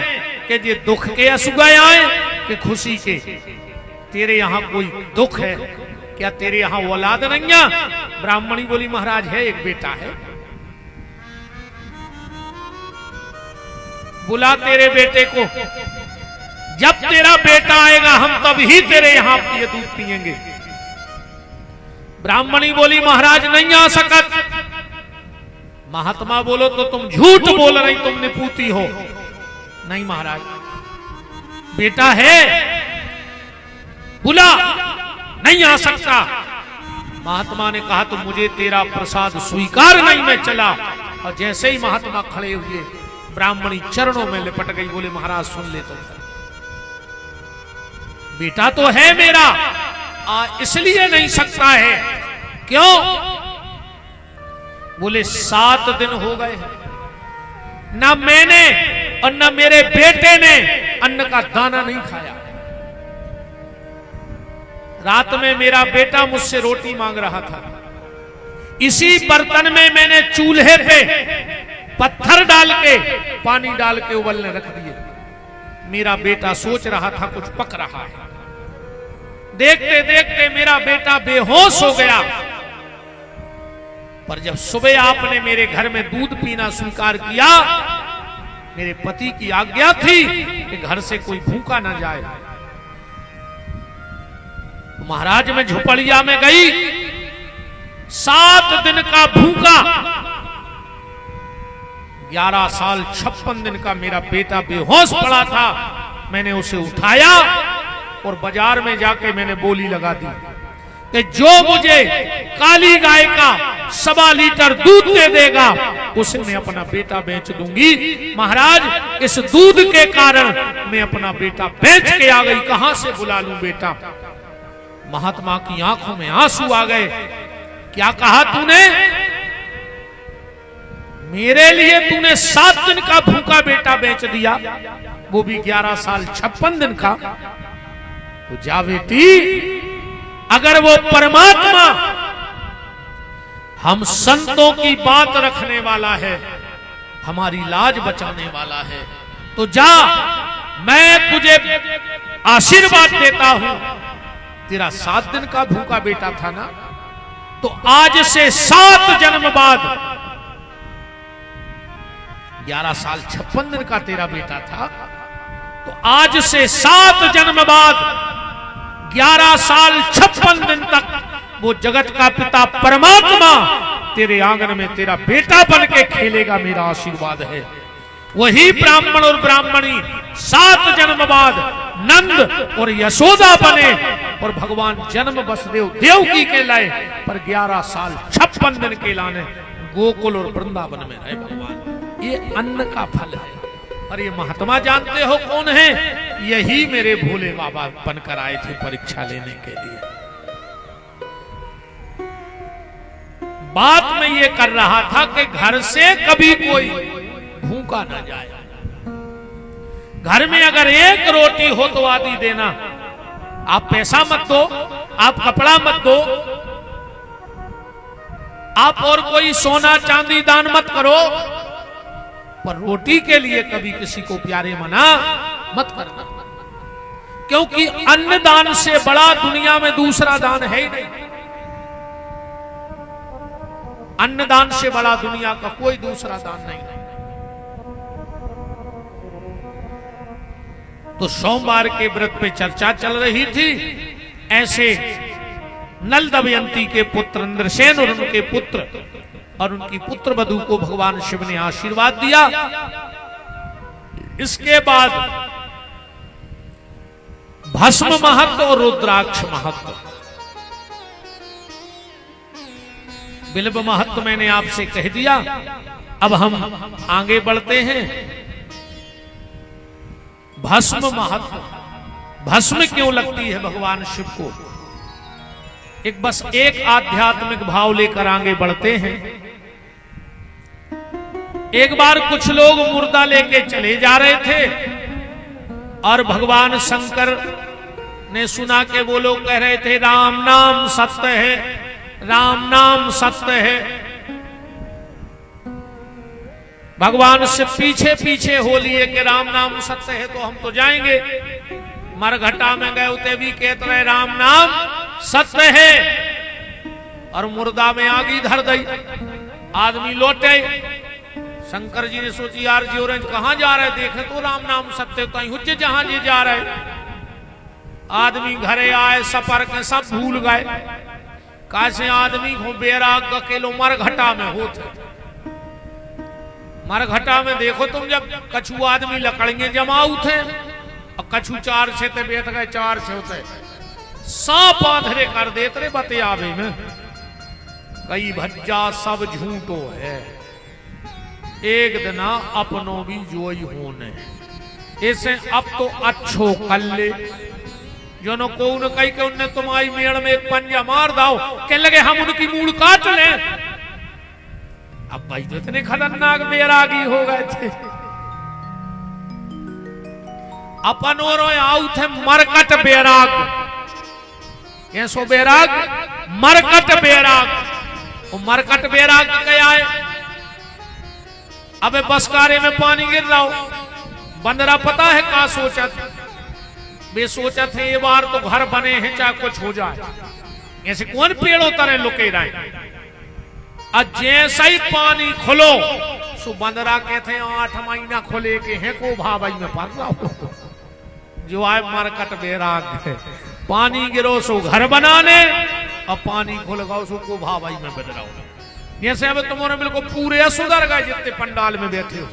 Speaker 1: कि ये दुख के आंसू आए कि खुशी के। तेरे यहां कोई दुख है क्या? तेरे यहां औलाद नहीं है? ब्राह्मणी बोली महाराज है, एक बेटा है। बुला तेरे बेटे को, जब तेरा बेटा आएगा हम तब ही तेरे यहां ये दूध पिएंगे। ब्राह्मणी बोली महाराज नहीं आ सकत। महात्मा बोलो तो तुम झूठ बोल रही, तुम निपूती हो। नहीं महाराज बेटा है, बुला, नहीं आ सकता। महात्मा ने कहा तो मुझे तेरा प्रसाद स्वीकार नहीं, मैं चला। और जैसे ही महात्मा खड़े हुए ब्राह्मणी चरणों में लिपट गई, बोले महाराज सुन ले तो, बेटा तो है मेरा, इसलिए नहीं सकता है। क्यों? बोले 7 दिन हो गए ना मैंने और ना मेरे बेटे ने अन्न का दाना नहीं खाया। रात में मेरा बेटा मुझसे रोटी मांग रहा था, इसी बर्तन में मैंने चूल्हे पे पत्थर डाल के पानी डाल के उबलने रख दिए। मेरा बेटा सोच रहा था कुछ पक रहा है। देखते देखते मेरा बेटा बेहोश हो गया। पर जब सुबह आपने मेरे घर में दूध पीना स्वीकार किया, मेरे पति की आज्ञा थी कि घर से कोई भूखा ना जाए। महाराज मैं झुपड़िया में गई, 7 दिन का भूखा, 11 साल 56 दिन का मेरा बेटा बेहोश पड़ा था। मैंने उसे उठाया और बाजार में जाके मैंने बोली लगा दी कि जो मुझे काली गाय का 1.25 लीटर दूध दे देगा उसे मैं अपना बेटा बेच दूंगी। महाराज इस दूध के कारण मैं अपना बेटा बेच के आ गई, कहां से बुला लूं बेटा? महात्मा की आंखों में आंसू आ गए। क्या कहा तूने? मेरे लिए तूने 7 दिन का भूखा बेटा बेच दिया, वो भी 11 साल 56 दिन का। तो जा बेटी, अगर वो परमात्मा हम संतों की बात रखने वाला है, हमारी लाज बचाने वाला है, तो जा, मैं तुझे आशीर्वाद देता हूं। तेरा 7 दिन का भूखा बेटा था ना, तो आज से 7 जन्म बाद 11 साल 56 दिन का तेरा बेटा था, तो आज से 7 जन्म बाद 11 साल 56 दिन तक वो जगत का पिता परमात्मा तेरे आंगन में तेरा बेटा बन के खेलेगा। मेरा आशीर्वाद है। वही ब्राह्मण और ब्राह्मणी 7 जन्म बाद नंद और यशोदा बने और भगवान जन्म वसुदेव देवकी के लाए, पर 11 साल 56 दिन के लाने गोकुल और वृंदावन में रहे भगवान। ये अन्न का फल है। और ये महात्मा जानते हो कौन है? यही मेरे भोले बाबा बनकर आए थे परीक्षा लेने के लिए। बात मैं ये कर रहा था कि घर से कभी कोई भूखा ना जाए। घर में अगर एक रोटी हो तो आधी देना। आप पैसा मत दो, आप कपड़ा मत दो, आप और कोई सोना चांदी दान मत करो, पर रोटी के लिए कभी किसी को प्यारे मना मत करना, क्योंकि अन्न दान से बड़ा दुनिया में दूसरा दान है ही नहीं। अन्न दान से बड़ा दुनिया का कोई दूसरा दान नहीं। तो सोमवार के व्रत पे चर्चा चल रही थी। ऐसे नल दमयंती के पुत्र इंद्रसेन और उनके पुत्र और उनकी पुत्र वधू को भगवान शिव ने आशीर्वाद दिया। इसके बाद भस्म महत्व और रुद्राक्ष महत्व, बिल्व महत्व मैंने आपसे कह दिया। अब हम आगे बढ़ते हैं। भस्म महत्व, भस्म क्यों लगती है भगवान शिव को? बस एक आध्यात्मिक भाव लेकर आगे बढ़ते हैं। एक बार कुछ लोग मुर्दा लेके चले जा रहे थे और भगवान शंकर ने सुना कि वो लोग कह रहे थे राम नाम सत्य है, राम नाम सत्य है। भगवान से पीछे पीछे हो लिए कि राम नाम सत्य है तो हम तो जाएंगे। मरघटा में गए उते भी कहते रहे राम नाम सत्य है, और मुर्दा में आगी धर दी। आदमी लौटे। शंकर जी ने सोची यार जी और कहां जा रहे, देखे तो राम नाम सत्य, कहीं हुज्जे जहां जी जा रहे। आदमी घरे आए, सफर के सब भूल गए। कैसे आदमी को बेराग अकेलो मरघटा में होते। मरघटा में देखो तुम, जब कछु आदमी लकड़िए जमाऊ थे और कछु 4 से बैठ गए, 4 से होते सांप आधरे कर देते बतियावे में। कई भज्जा सब झूठो है, एक दिना अपनो भी जोई होने। ऐसे अब तो अच्छो कर ले। जो न को न कही के उनने तुम्हारी मेड़ में एक पंजा मार दाओ, कह लगे हम उनकी मूड़ काट लें। अब भाई तो इतने खतरनाक बैरागी हो गए थे। अपन और आउ थे मरकट बैराग। कैसो बैराग? मरकट बैराग। वो मरकट बैराग क्या है? अबे बसकारे में पानी गिर रहा हो, बंदरा पता है का सोचत? वे सोचत है ये बार तो घर बने हैं चाहे कुछ हो जाए। ऐसे कौन पेड़ों तरह लुके रहे। और जैसा ही पानी खुलो सो बंदरा कहते हैं 8 महीना खुले के हैं को भाई में पड़ रहा हो। जो आए मरकट बैराग है, पानी गिरो सो घर बनाने और पानी खुल गो सो को भाई में बदलाओ। जैसे अब तुम्हारे बिल्कुल पूरे सुधर गए जितने पंडाल में बैठे हो।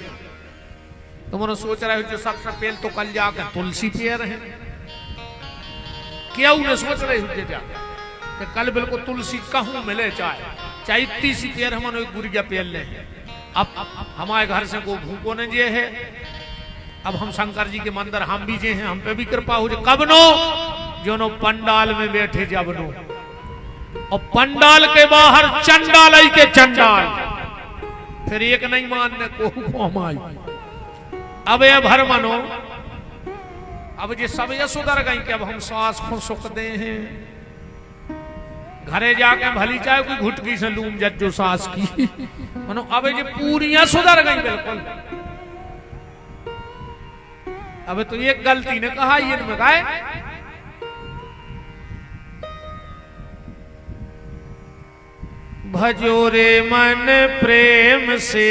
Speaker 1: तुम्हारे सोच रहे हो जो सबसे पहले तो कल जाकर तुलसी पिए रहे। क्या उन्हें सोच रहे हो कि कल बिल्कुल तुलसी कहूं मिले, चाहे इतनी सी पेड़ हम गुड़िया पेल ले। अब हमारे घर से को भूखो ने जे है। अब हम शंकर जी के मंदिर हम भी जे हैं, हम पे भी कृपा हो जाए। कब नो जो नो पंडाल में बैठे जब नो, और पंडाल के बाहर चंडाल आई के चंडाल, फिर एक नहीं मानने को हमारी। अब ये भर मनो, अब ये सब ये सुधर गई कि अब हम सांस को सुख दे हैं। घरे जाके भली चाहे कोई घुटकी से लूम जज्जो सांस की मनो। अब ये पूरियां सुधर गई बिल्कुल। अब तो एक गलती ने कहा ये में गाय भजो रे मन प्रेम से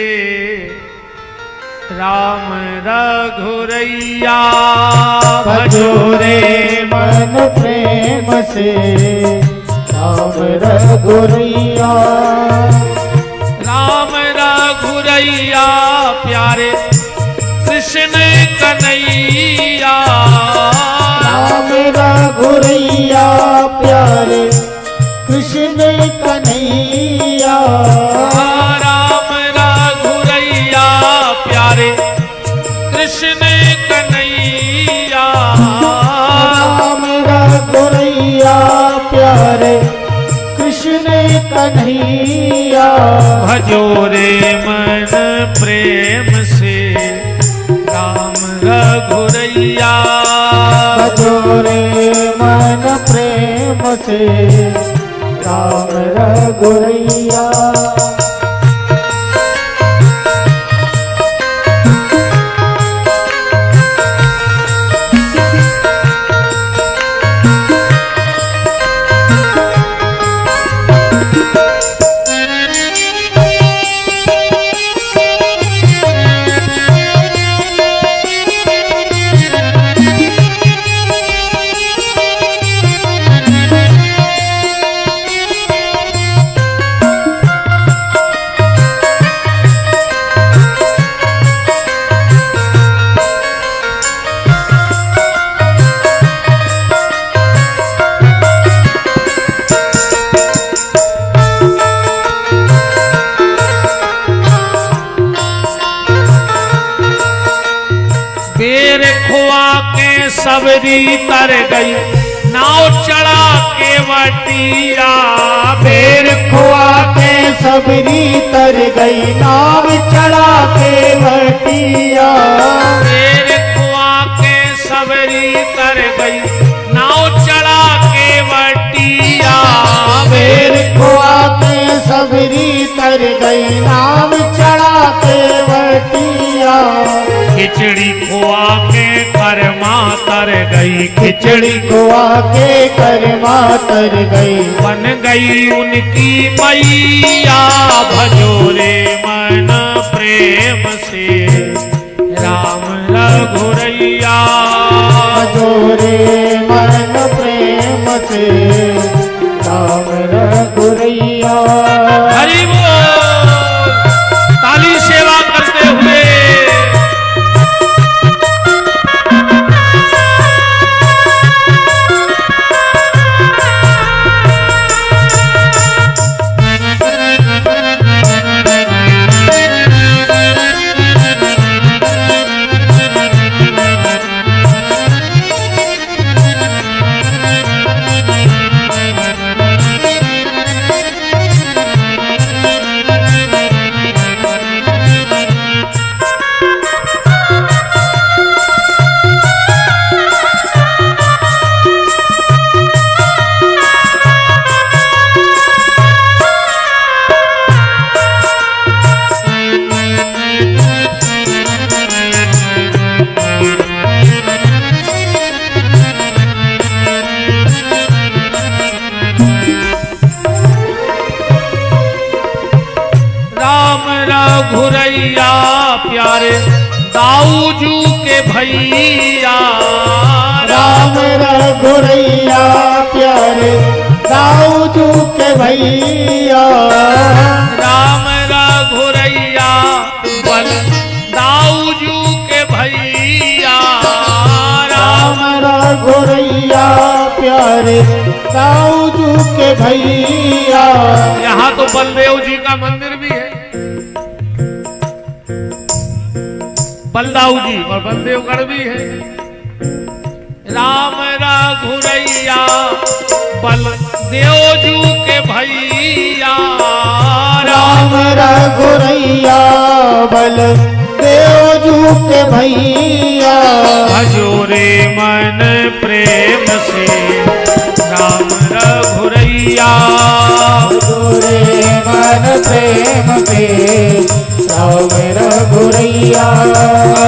Speaker 1: राम रघुरैया।
Speaker 2: भजो रे मन प्रेम से राम रघुरैया।
Speaker 1: राम रघुरैया प्यारे कृष्ण कन्हैया।
Speaker 2: रघुरैया प्यारे कृष्ण कन्हैया।
Speaker 1: राम रघुरैया प्यारे कृष्ण कन्हैया।
Speaker 2: राम रघुरैया प्यारे कृष्ण कन्हैया।
Speaker 1: भजो रे मन प्रेम से राम रघुरैया।
Speaker 2: भजो रे मन प्रेम से राम रघुरैया।
Speaker 1: सबरी तर गई नाव चढ़ा के वटिया।
Speaker 2: बेर खुआ के सबरी तर गई नाव चढ़ा के वटिया।
Speaker 1: बेर खुआ के सबरी तर गई नाव चढ़ा के वटिया।
Speaker 2: बेर खुआ के सबरी तर गई नाव चढ़ा के वटिया।
Speaker 1: खिचड़ी खुआ के कर्मा तर गई।
Speaker 2: खिचड़ी खुआ के कर्मा तर गई।
Speaker 1: बन गई उनकी मैया। भजो रे मन प्रेम से राम रघुरैया।
Speaker 2: भजो रे मन प्रेम से राम रघुरैया।
Speaker 1: हरि बोल। ताली सेवा करते हुए रघुरैया प्यारे दाऊजू के भैया।
Speaker 2: राम रघुरैया प्यारे दाऊजू के भैया।
Speaker 1: राम रघुरैया बल दाऊजू के भैया।
Speaker 2: राम रघुरैया प्यारे दाऊजू के भैया।
Speaker 1: यहाँ तो बलदेव जी का मंदिर भी है। बलदाऊ जी और बलदेवगढ़ भी है। राम रघुरैया बलदेवजू के भैया।
Speaker 2: राम रघुरैया बलदेवजू के भैया।
Speaker 1: भजो रे मन प्रेम से राम रघुरैया।
Speaker 2: भजो रे मन प्रेम से राम रघुरैया।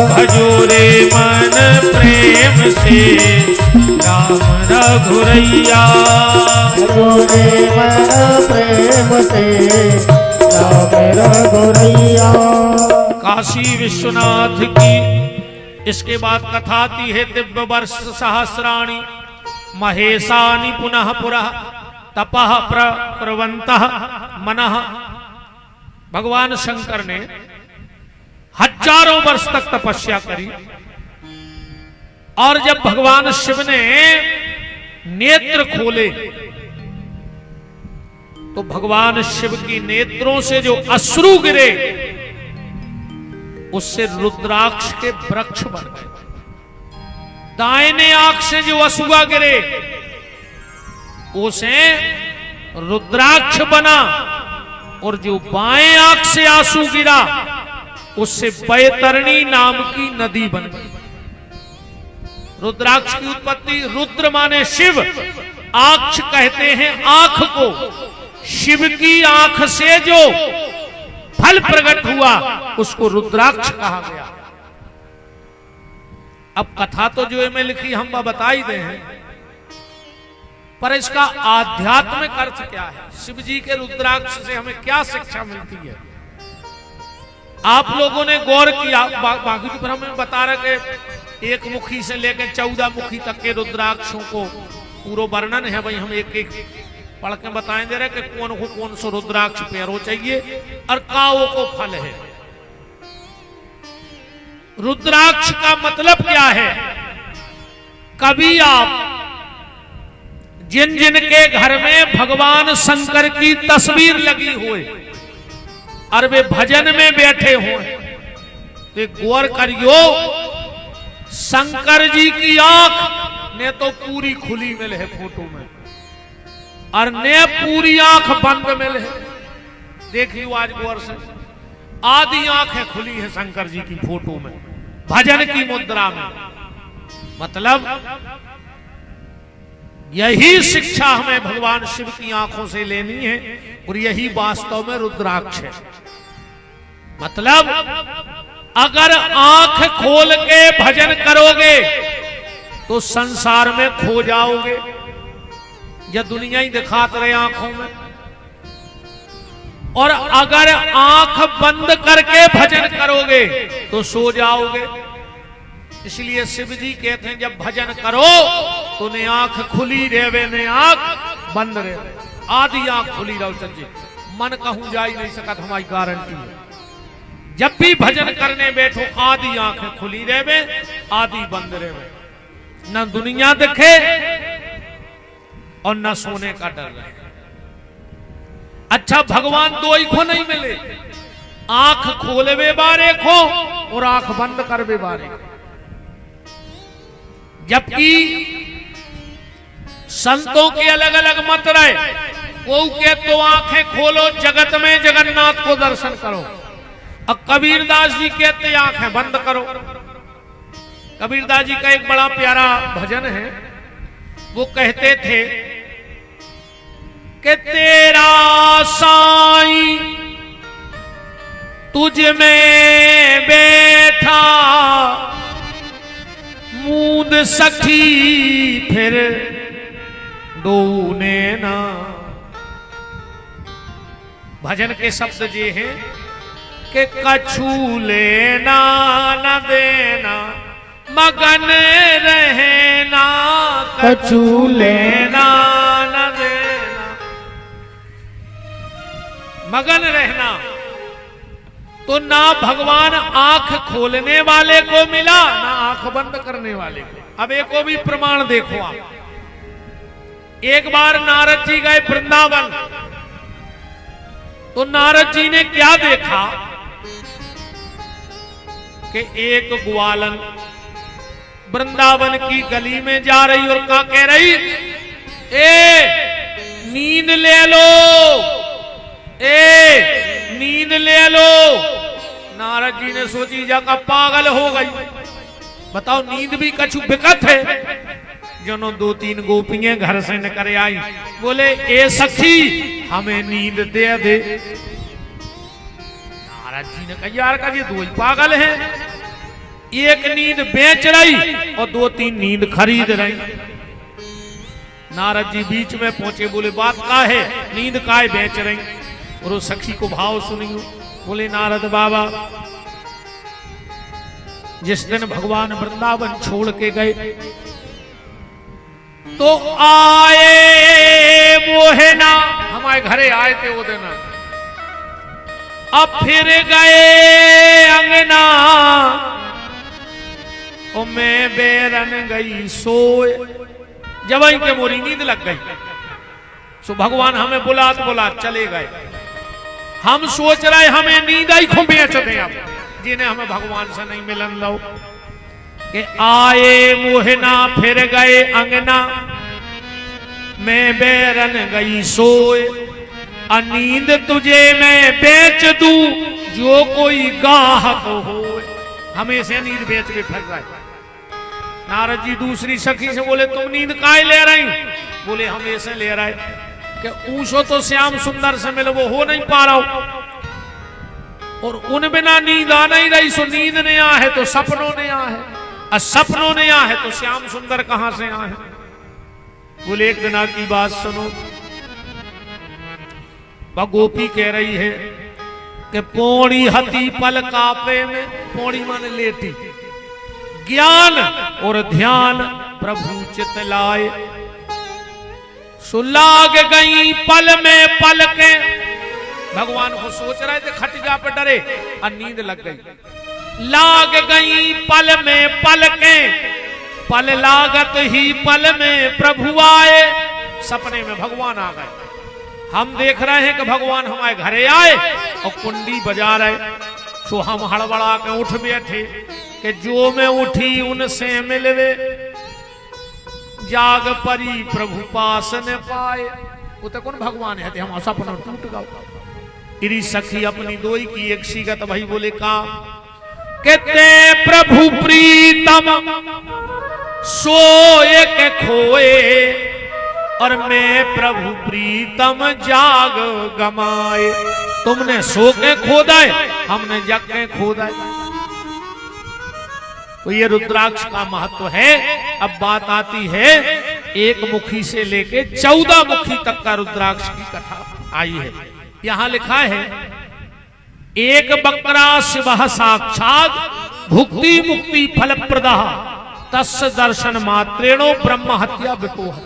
Speaker 1: भजो रे मन प्रेम से राम रघुरैया।
Speaker 2: भजो रे मन प्रेम से राम रघुरैया।
Speaker 1: काशी विश्वनाथ की इसके बाद कथा आती है। दिव्य वर्ष सहस्राणि महेशानि पुनः पुरः तपः प्रवन्तः मनः। भगवान शंकर ने हजारों वर्ष तक तपस्या करी और जब भगवान शिव ने नेत्र खोले तो भगवान शिव की नेत्रों से जो अश्रु गिरे उससे रुद्राक्ष के वृक्ष बन गए। दाहिने आंख से जो अश्रुआ गिरे उसे रुद्राक्ष बना और जो बाएं आंख से आंसू गिरा उससे बैतरणी नाम की नदी बन गई। रुद्राक्ष की उत्पत्ति, रुद्र माने शिव, आक्ष कहते हैं आंख को। शिव की आंख से जो फल प्रकट हुआ उसको रुद्राक्ष कहा गया। अब कथा तो जो में लिखी हम बता ही दे हैं, पर इसका आध्यात्मिक अर्थ क्या है? शिव जी के रुद्राक्ष से हमें क्या शिक्षा मिलती है? आप लोगों ने गौर किया, बाकी तो हमें बता रहे कि एक मुखी से लेकर 14 मुखी तक के रुद्राक्षों को पूरा वर्णन है। भाई हम एक एक पढ़ के बताएं दे रहे कि कौन को कौन सा रुद्राक्ष पैरों चाहिए और काओ को फल है। रुद्राक्ष का मतलब क्या है? कभी आप जिन जिन के घर में भगवान शंकर की तस्वीर लगी हुई और वे भजन में बैठे हुए तो गौर करियो, शंकर जी की आंख ने तो पूरी खुली मिल है फोटो में और ने पूरी आंख बंद मिल है। देखियो आज गौर से, आधी आंखें खुली है शंकर जी की फोटो में भजन की मुद्रा में। मतलब यही शिक्षा हमें भगवान शिव की आंखों से लेनी है और यही वास्तव में रुद्राक्ष है। मतलब अगर आंख खोल के भजन करोगे तो संसार में खो जाओगे, या दुनिया ही दिखाते रहे आंखों में। और अगर आंख बंद करके भजन करोगे तो सो जाओगे। इसलिए शिव जी कहते हैं जब भजन करो तो ने आंख खुली रेवे ने आंख बंद रेवे। आधी आंख खुली रहो सच्ची, मन कहूं जा ही नहीं सकत, हमारी गारंटी है। जब भी भजन करने बैठो आधी आंखें खुली रेवे आधी बंद रेवे, न दुनिया दिखे और न सोने का डर रहे। अच्छा, भगवान दो ही को नहीं मिले, आंख खोलवे बारे को और आंख बंद करवे बारे। जबकि संतों के अलग अलग मत रहे, वो के तो आंखें खोलो जगत में जगन्नाथ को दर्शन करो, और कबीरदास जी कहते आंखें बंद करो। कबीरदास जी का एक बड़ा प्यारा भजन है, वो कहते थे कि तेरा साईं तुझ में बैठा मूंद सखी फिर डूने ना। भजन के शब्द ये हैं कि कछु लेना न देना मगन रहना, कछु लेना न देना मगन रहना। तो ना भगवान आंख खोलने वाले को मिला ना आंख बंद करने वाले को। अब एक को भी प्रमाण देखो आप। एक बार नारद जी गए वृंदावन, तो नारद जी ने क्या देखा कि एक ग्वालन वृंदावन की गली में जा रही और क्या कह रही, ए नींद ले लो, ए नींद ले लो। नारद जी ने सोची जाकर पागल हो गई, बताओ नींद भी कछु बिकत है। जनो 2-3 गोपियां घर से निकल आई, बोले ए सखी हमें नींद दे दे। नारद जी ने कहा यार का ये दो ही पागल हैं, एक नींद बेच रही और 2-3 नींद खरीद रही। नारद जी बीच में पहुंचे, बोले बात का है, नींद का है बेच रही। और उस सखी को भाव सुनियो, बोले नारद बाबा जिस दिन भगवान वृंदावन छोड़ के गए तो आए वो है ना, हमारे घरे आए थे वो दिन, अब फिर गए अंगना और मैं बेरन गई सोए। जब ही के मोरी नींद लग गई। सो भगवान हमें बुला चले गए। हम सोच रहे हमें नींद आई खो बेच दे अब जिन्हें हमें भगवान से नहीं मिलन लो कि आए मोहना फिर गए अंगना मैं बैरन गई सोए नींद तुझे मैं बेच दू जो कोई गाहक हो। हमेशा नींद बेच के फिर रहे। नारद जी दूसरी सखी से बोले तुम नींद काहे ले रही? बोले हम ऐसे ले रहे कि ऊंचो तो श्याम सुंदर से मिले वो हो नहीं पा रहा और उन बिना नींद आ नहीं रही। सो नींद ने आ है तो सपनों ने आ है और सपनों ने आ है तो श्याम सुंदर कहां से आ है? बोले एक दिना की बात सुनो। वह गोपी कह रही है कि पौड़ी हती पल कापे में, पौड़ी माने लेटी, ज्ञान और ध्यान प्रभु चित लाए सुलाग गई पल में पल के। भगवान को सोच रहे थे खटिया पे डरे और नींद लग गई। लाग गई पल में पल के पल लागत ही पल में प्रभु आए। सपने में भगवान आ गए। हम देख रहे हैं कि भगवान हमारे घरे आए और कुंडी बजा रहे। सो हम हड़बड़ा के उठ बैठे कि जो मैं उठी उनसे मिलवे जाग परी प्रभु पास ने पाए। वो तो कौन भगवान है? हम सपना टूट गए। इरी सखी अपनी दोई की एक सीगत भाई बोले का कहते प्रभु प्रीतम सोए के खोए और मैं प्रभु प्रीतम जाग गमाए। तुमने सो के खोदा है हमने जग के खोदा है। तो ये रुद्राक्ष का महत्व है। अब बात आती है एक मुखी से लेके 14 मुखी तक का रुद्राक्ष की कथा आई है। यहां लिखा है एक बकरा शिव साक्षात भुक्ति मुक्ति फल प्रदा तस् दर्शन मात्रेणो ब्रह्म हत्या विपोह।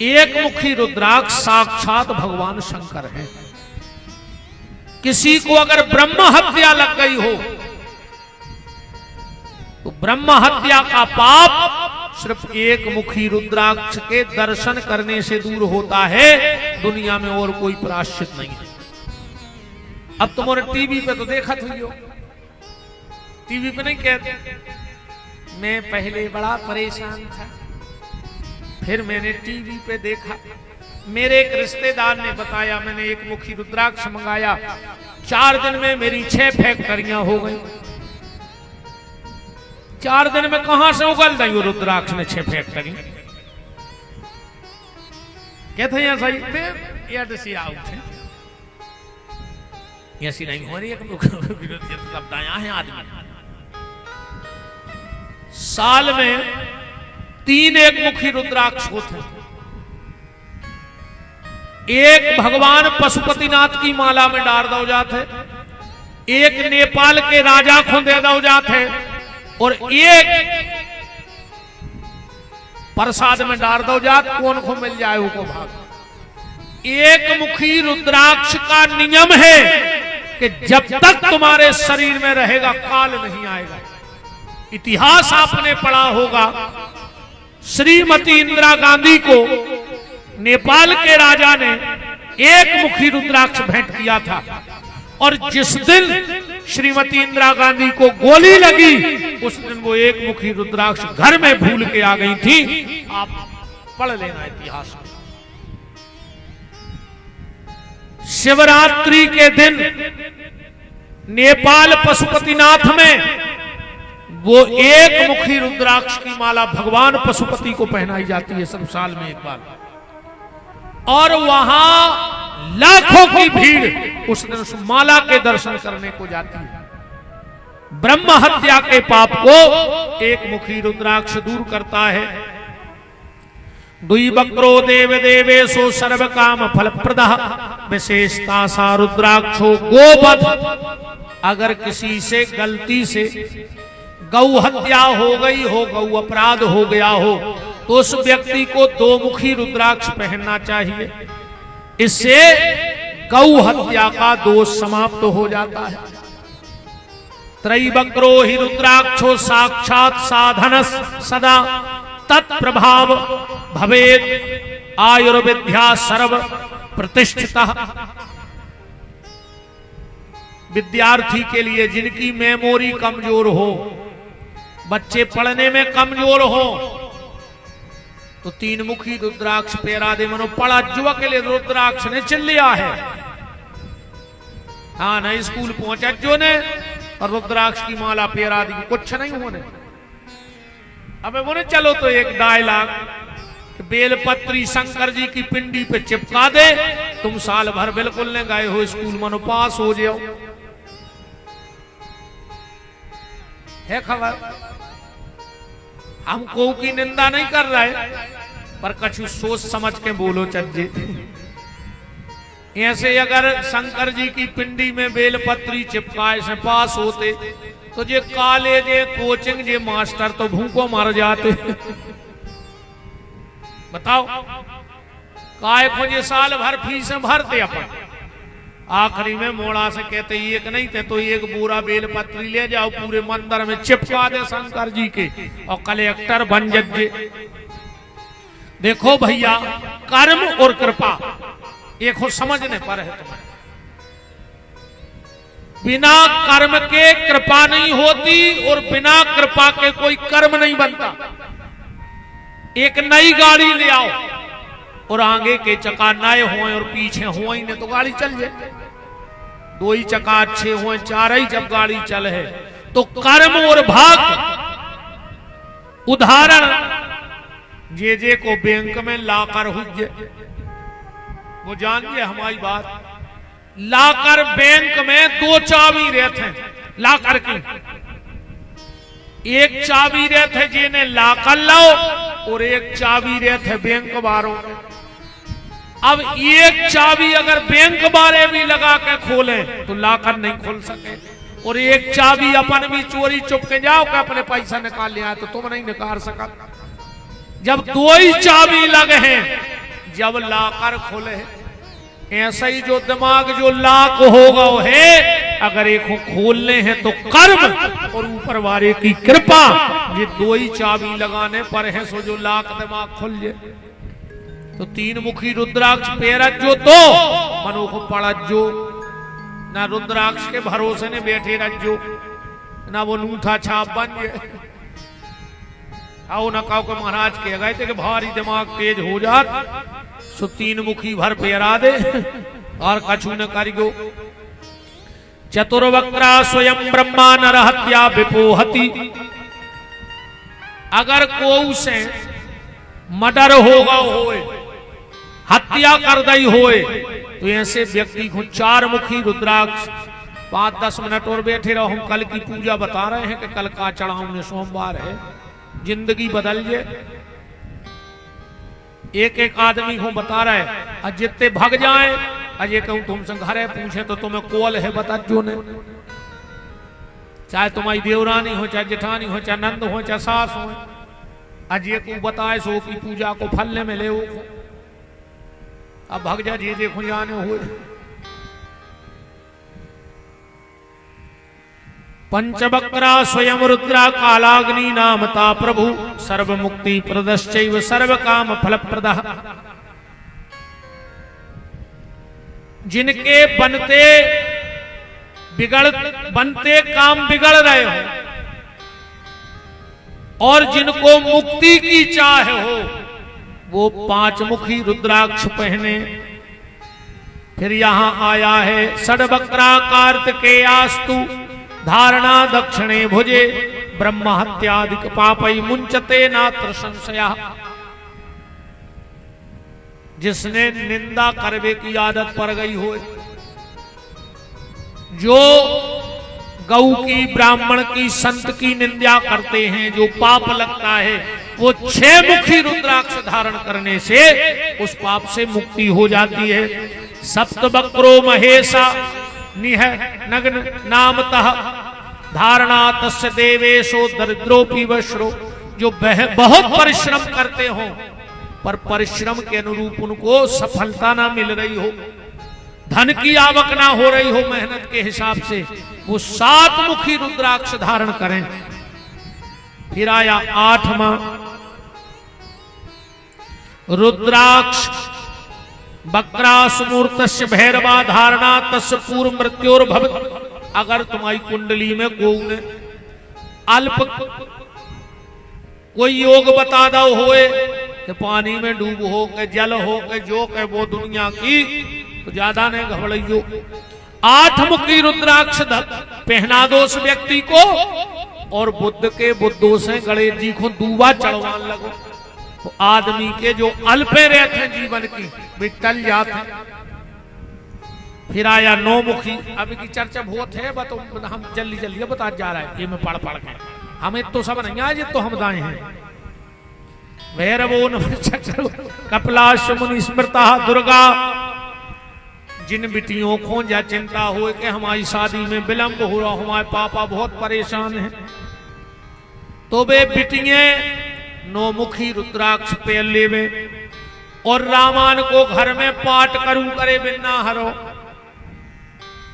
Speaker 1: एक मुखी रुद्राक्ष साक्षात भगवान शंकर है। किसी को अगर ब्रह्म हत्या लग गई हो तो ब्रह्म हत्या का पाप सिर्फ एक मुखी रुद्राक्ष के दर्शन करने से दूर होता है। दुनिया में और कोई प्रायश्चित नहीं है। अब तुम्हारे टीवी पे तो देखा थी हो, टीवी पे नहीं कहते मैं पहले बड़ा परेशान था फिर मैंने टीवी पे देखा। मेरे एक रिश्तेदार ने बताया मैंने एक मुखी रुद्राक्ष मंगाया 4 दिन में मेरी 6 फैक्टरियां हो गई। 4 दिन में कहां से उगल रही रुद्राक्ष ने 6 फैक्टरी? कहते हैं सही से आउट है ऐसी नहीं हो रही है। आदमी साल में 3 एक मुखी रुद्राक्ष होते। एक भगवान पशुपतिनाथ की माला में डाल दो जाते, एक नेपाल के राजा को दे दो जाते और एक प्रसाद में डाल दो जात कौन को मिल जाए वो भाग। एक मुखी रुद्राक्ष का नियम है कि जब तक तुम्हारे शरीर में रहेगा काल नहीं आएगा। इतिहास आपने पढ़ा होगा श्रीमती इंदिरा गांधी को नेपाल के राजा ने एक मुखी रुद्राक्ष भेंट किया था और जिस दिन श्रीमती इंदिरा गांधी को गोली लगी उस दिन वो एक मुखी रुद्राक्ष घर में भूल के आ गई थी। आप पढ़ लेना इतिहास में। शिवरात्रि के दिन नेपाल पशुपतिनाथ में वो एक मुखी रुद्राक्ष की माला भगवान पशुपति को पहनाई जाती है सब साल में एक बार और वहां लाखों की भीड़ उस दिन उस माला के दर्शन करने को जाती है। ब्रह्म हत्या के पाप को एक मुखी रुद्राक्ष दूर करता है। दुई बक्रो देव देवेशो सर्व काम फल प्रदा विशेषता सा रुद्राक्षो गोवध। अगर किसी से गलती से गौ हत्या हो गई हो, गौ अपराध हो गया हो तो उस व्यक्ति को 2 मुखी रुद्राक्ष पहनना चाहिए। इससे गौ हत्या का दोष समाप्त हो जाता है। त्रैबक्रो ही रुद्राक्षो साक्षात साधन सदा तत्प्रभाव भवेत् आयुर्विद्या सर्व प्रतिष्ठिता। विद्यार्थी के लिए जिनकी मेमोरी कमजोर हो, बच्चे पढ़ने में कमजोर हो, तो तीन मुखी रुद्राक्ष पेरा दे। मनो पढ़ा जुआ के लिए रुद्राक्ष ने चिल लिया है। हाँ ना, स्कूल पहुंचा जो ने और रुद्राक्ष की माला पेरा दी, कुछ नहीं होने। अबे बोले चलो तो एक डायलॉग, बेलपत्री शंकर जी की पिंडी पे चिपका दे, तुम साल भर बिल्कुल नहीं गए हो स्कूल, मनो पास हो जाओ। है खबर? हमको की निंदा नहीं कर रहा है, पर कछु सोच समझ के बोलो चज्जे। ऐसे अगर शंकर जी की पिंडी में बेलपत्री चिपकाए से पास होते, तो जे कॉलेज कोचिंग जे मास्टर तो भूखों मर जाते। बताओ काय को जे साल भर फीस भरते अपन, आखिरी में मोड़ा से कहते एक नहीं थे तो एक बोरा बेलपत्री ले जाओ, पूरे मंदिर में चिपका दे शंकर जी के और कलेक्टर बन जाए। देखो भैया, कर्म और कृपा एक हो समझने पर है तुम्हें। बिना कर्म के कृपा नहीं होती और बिना कृपा के कोई कर्म नहीं बनता। एक नई गाड़ी ले आओ और आगे के चक्का नए हों और पीछे हो ही नहीं तो गाड़ी चल जाए। दो ही चक्का अच्छे हों, चार ही जब गाड़ी चल है, तो कर्म और भाग। उदाहरण, जे को बैंक में लाकर हुए, वो जानिए हमारी बात। लाकर बैंक में दो चाबी रहते हैं लाकर की, एक चाबी रहते जिन्हें लाकर लाओ और एक चाबी रहते बैंक बारों। अब एक चाबी अगर बैंक बारे भी लगा के खोले तो लाकर नहीं खोल सके, और एक चाबी अपन भी चोरी चुप के जाओ के अपने पैसा निकाल लिया तो तुम नहीं निकाल सका। जब दो ही चाबी लगे हैं, जब लाकर खोले, ऐसा ही जो दिमाग जो लाक होगा वो है, अगर एक खोलने हैं तो कर्म और ऊपर वाले की कृपा, ये दो ही चाबी लगाने पर है सो जो लाक दिमाग खुल जाए। तो तीन मुखी रुद्राक्ष पेरत जो तो मनो को पड़त जो, ना रुद्राक्ष के भरोसे ने बैठे रजो, ना वो नूठा छाप बन जाए। आओ ना कहो के महाराज कह गए थे कि भारी दिमाग तेज हो जात, सो तीन मुखी भर पेरा दे और कछु न करियो। चतुर्वक्रा स्वयं ब्रह्मा नरहत्या विपोहति। अगर कोऊ से मर्डर होगा होए, हत्या कर दई होए, तो ऐसे व्यक्ति को चार मुखी रुद्राक्ष 5-10 मिनट और बैठे रहो। हम कल की पूजा बता रहे हैं कि कल का चढ़ाव सोमवार है, जिंदगी बदल जाए। एक एक आदमी को बता रहा है, और जितने भाग जाए, अजय कहूं तुमसे घर है पूछे तो तुम्हें कॉल है बता जो ने, चाहे तुम्हारी देवरानी हो, चाहे जेठानी हो, चाहे नंद हो, चाहे सास हो, अजय को बताए सो की पूजा को फलने में ले। अब भाग जा जे देखो जाने हुए। पंचवक्रा स्वयं रुद्रा कालाग्नि नामता प्रभु, सर्व मुक्ति प्रदश्चैव सर्व काम फल प्रदा। जिनके बनते काम बिगड़ रहे हो और जिनको मुक्ति की चाह हो, वो 5 मुखी रुद्राक्ष पहने। फिर यहां आया है षडवक्रा कार्तिकेयास्तु धारणा दक्षिणे भुजे, ब्रह्म हत्यादिक पापई मुंचते नात्र संशया। जिसने निंदा करवे की आदत पड़ गई हो, जो गौ की, ब्राह्मण की, संत की निंदा करते हैं, जो पाप लगता है, वो 6 मुखी रुद्राक्ष धारण करने से उस पाप से मुक्ति हो जाती है। सप्तवक्रो महेशा निह नग्न नामतः धारणा तस्य देवेशो दरिद्रोपि वश्रो। जो बहुत परिश्रम करते हो पर परिश्रम के अनुरूप उनको सफलता ना मिल रही हो, धन की आवक ना हो रही हो मेहनत के हिसाब से, वो 7 मुखी रुद्राक्ष धारण करें। फिर आया 8वां रुद्राक्ष वक्रासुमूर्तस्य भैरवा धारणा तस्य पूर्व मृत्योर्भव। अगर तुम्हारी कुंडली में कोई अल्प कोई योग बता दो होए कि पानी में डूब हो के जल हो के जो के वो दुनिया की, तो ज्यादा नहीं घबराइयो। 8 मुखी रुद्राक्ष पहना दो उस व्यक्ति को, और बुद्ध के बुद्धों से गणेश जी को दूबा चढ़वान लगो, तो आदमी के जो अल्पे रहते हैं जीवन की वे टल जाते हैं। फिर आया 9 मुखी। अभी की चर्चा बहुत है, तो हम जल्दी जल्दी बता जा रहा है, ये मैं पढ़ पढ़ के, हमें तो सब नहीं आज तो हम दाएं हैं। भैरवो नमः कपिलाश मुनि स्मृता दुर्गा। जिन बिटियों को या चिंता हो कि हमारी शादी में विलंब हो रहा, हमारे पापा बहुत परेशान हैं, तो वे बिटियां 9 मुखी रुद्राक्ष पे लेवे और रामान को घर में पाठ करू करे बिना हरो।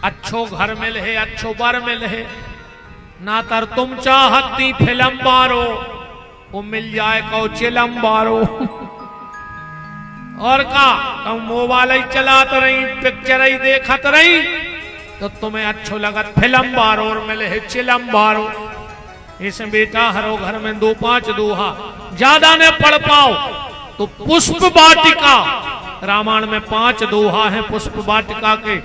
Speaker 1: अच्छो घर में लहे, अच्छो बर में लहे, ना तर तुम चाहती फिल्म बारो, वो मिल जाए कहो चिलम बारो। और का तुम मोबाइल ही चलात रही, पिक्चर ही देखत रही, तो तुम्हें अच्छो लगत फिल्म बारो और मिले है चिलम बारो। इसे बेटा हरो घर में 2-5 दोहा, ज्यादा ने पढ़ पाओ तो पुष्प वाटिका, रामायण में 5 दोहा है पुष्प वाटिका के,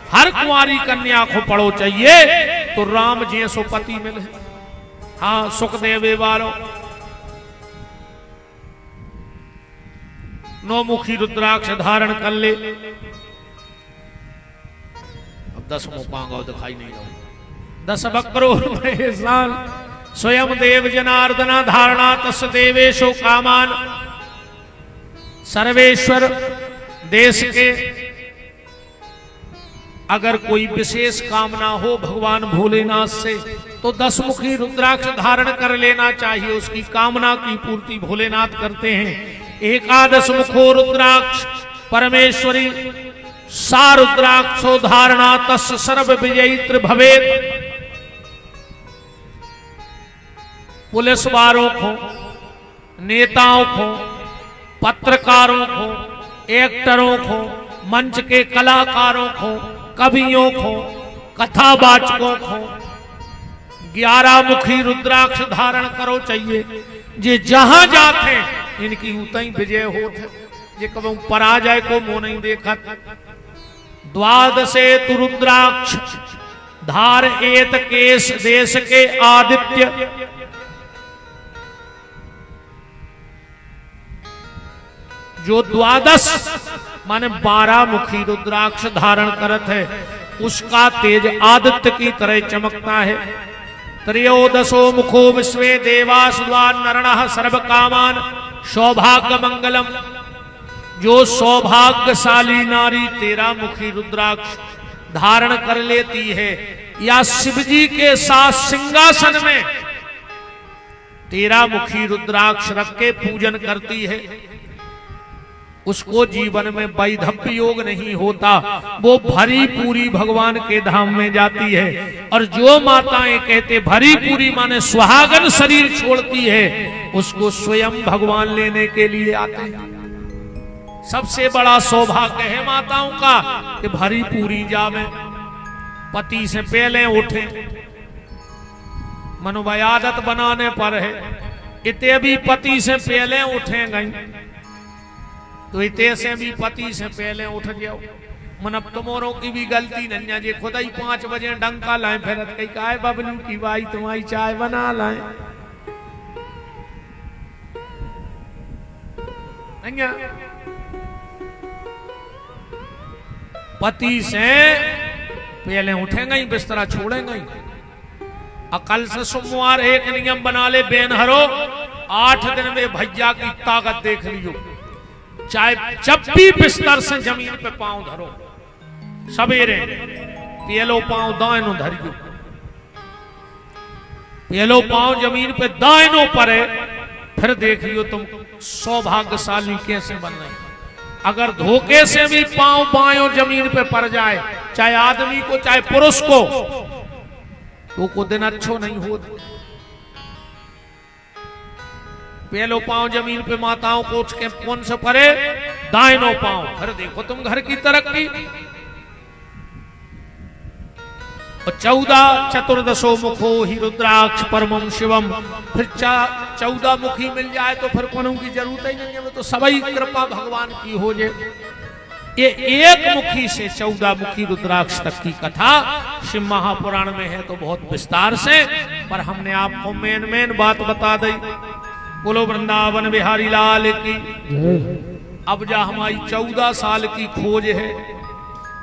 Speaker 1: हर कुंवारी कन्या को पढ़ो चाहिए तो राम जी सो पति मिले। हाँ सुखदेव वालो 9 मुखी रुद्राक्ष धारण कर ले। अब 10वां पांगा दिखाई नहीं रहा। 10 वक्रो महेशान स्वयं देव जनार्दना धारणा तस् देवेशो कामान। सर्वेश्वर देश के अगर कोई विशेष कामना हो भगवान भोलेनाथ से, तो 10 मुखी रुद्राक्ष धारण कर लेना चाहिए, उसकी कामना की पूर्ति भोलेनाथ करते हैं। 11 मुखो रुद्राक्ष परमेश्वरी सा रुद्राक्षो धारणा तस् सर्व विजयित्र भवेत। पुलिस वालों को, नेताओं को, पत्रकारों को, एक्टरों को, मंच के कलाकारों को, कवियों को, कथावाचकों को 11 मुखी रुद्राक्ष धारण करो चाहिए। जे जहां जाते इनकी उतना ही विजय होत है, जे कब पराजय को मुंह नहीं देखत। 12 रुद्राक्ष धार एत केश देश के आदित्य। जो 12 माने 12 मुखी रुद्राक्ष धारण करत है, उसका तेज आदित्य की तरह चमकता है। 13 मुखो विश्वे देवासुरा नरणः सर्व कामान सौभाग्य मंगलम। जो सौभाग्यशाली नारी 13 मुखी रुद्राक्ष धारण कर लेती है या शिवजी के साथ सिंहासन में 13 मुखी रुद्राक्ष रख के पूजन करती है, उसको जीवन में वैधव्य योग नहीं होता, वो भरी पूरी भगवान के धाम में जाती है। और जो माताएं कहते भरी पूरी माने सुहागन शरीर छोड़ती है, उसको स्वयं भगवान लेने के लिए आते हैं। सबसे बड़ा सौभाग्य है माताओं का कि भरी पूरी जावे, पति से पहले उठे। मनोभाई आदत बनाने पर है, इतने भी पति से पहले उठे गई तो इतने से भी पति से पहले उठ जाओ। मन तुम्हारों की भी गलती नहीं है, जे खुद ही 5 बजे डंका लाए फिरत कहीं काय बबलू की भाई तुम्हारी चाय बना लाए। पति से पहले उठेंगे, बिस्तरा छोड़ेंगे। अकल से सोमवार एक नियम बना ले बेनहरो, 8 दिन में भैया की ताकत देख लियो। चाहे जब भी बिस्तर से जमीन पे पांव धरो, सवेरे पहलो पांव दाहिनो धरियो, पहलो पांव जमीन पे दाहिनो पड़े, फिर देख लियो तुम सौभाग्यशाली कैसे बन रहे। अगर धोखे से भी पांव बायों जमीन पे पड़ जाए, चाहे आदमी को चाहे पुरुष को, तो को दिन अच्छो नहीं होता। पहलो पांव जमीन पे माताओं को उठ के कौन से परे, दाहिनो पांव। फिर देखो तुम घर की तरक्की। और 14 चतुर्दशो मुखो ही रुद्राक्ष परमम शिवम। फिर 14 मुखी मिल जाए तो फिर कोनो की जरूरत ही नहीं है, तो सभी कृपा भगवान की हो जाए। ये एक मुखी से 14 मुखी रुद्राक्ष तक की कथा शिव महापुराण में है, तो बहुत विस्तार से, पर हमने आपको मेन बात बता दी। बोलो वृंदावन बिहारी लाल की। अब जा हमारी 14 साल की खोज है,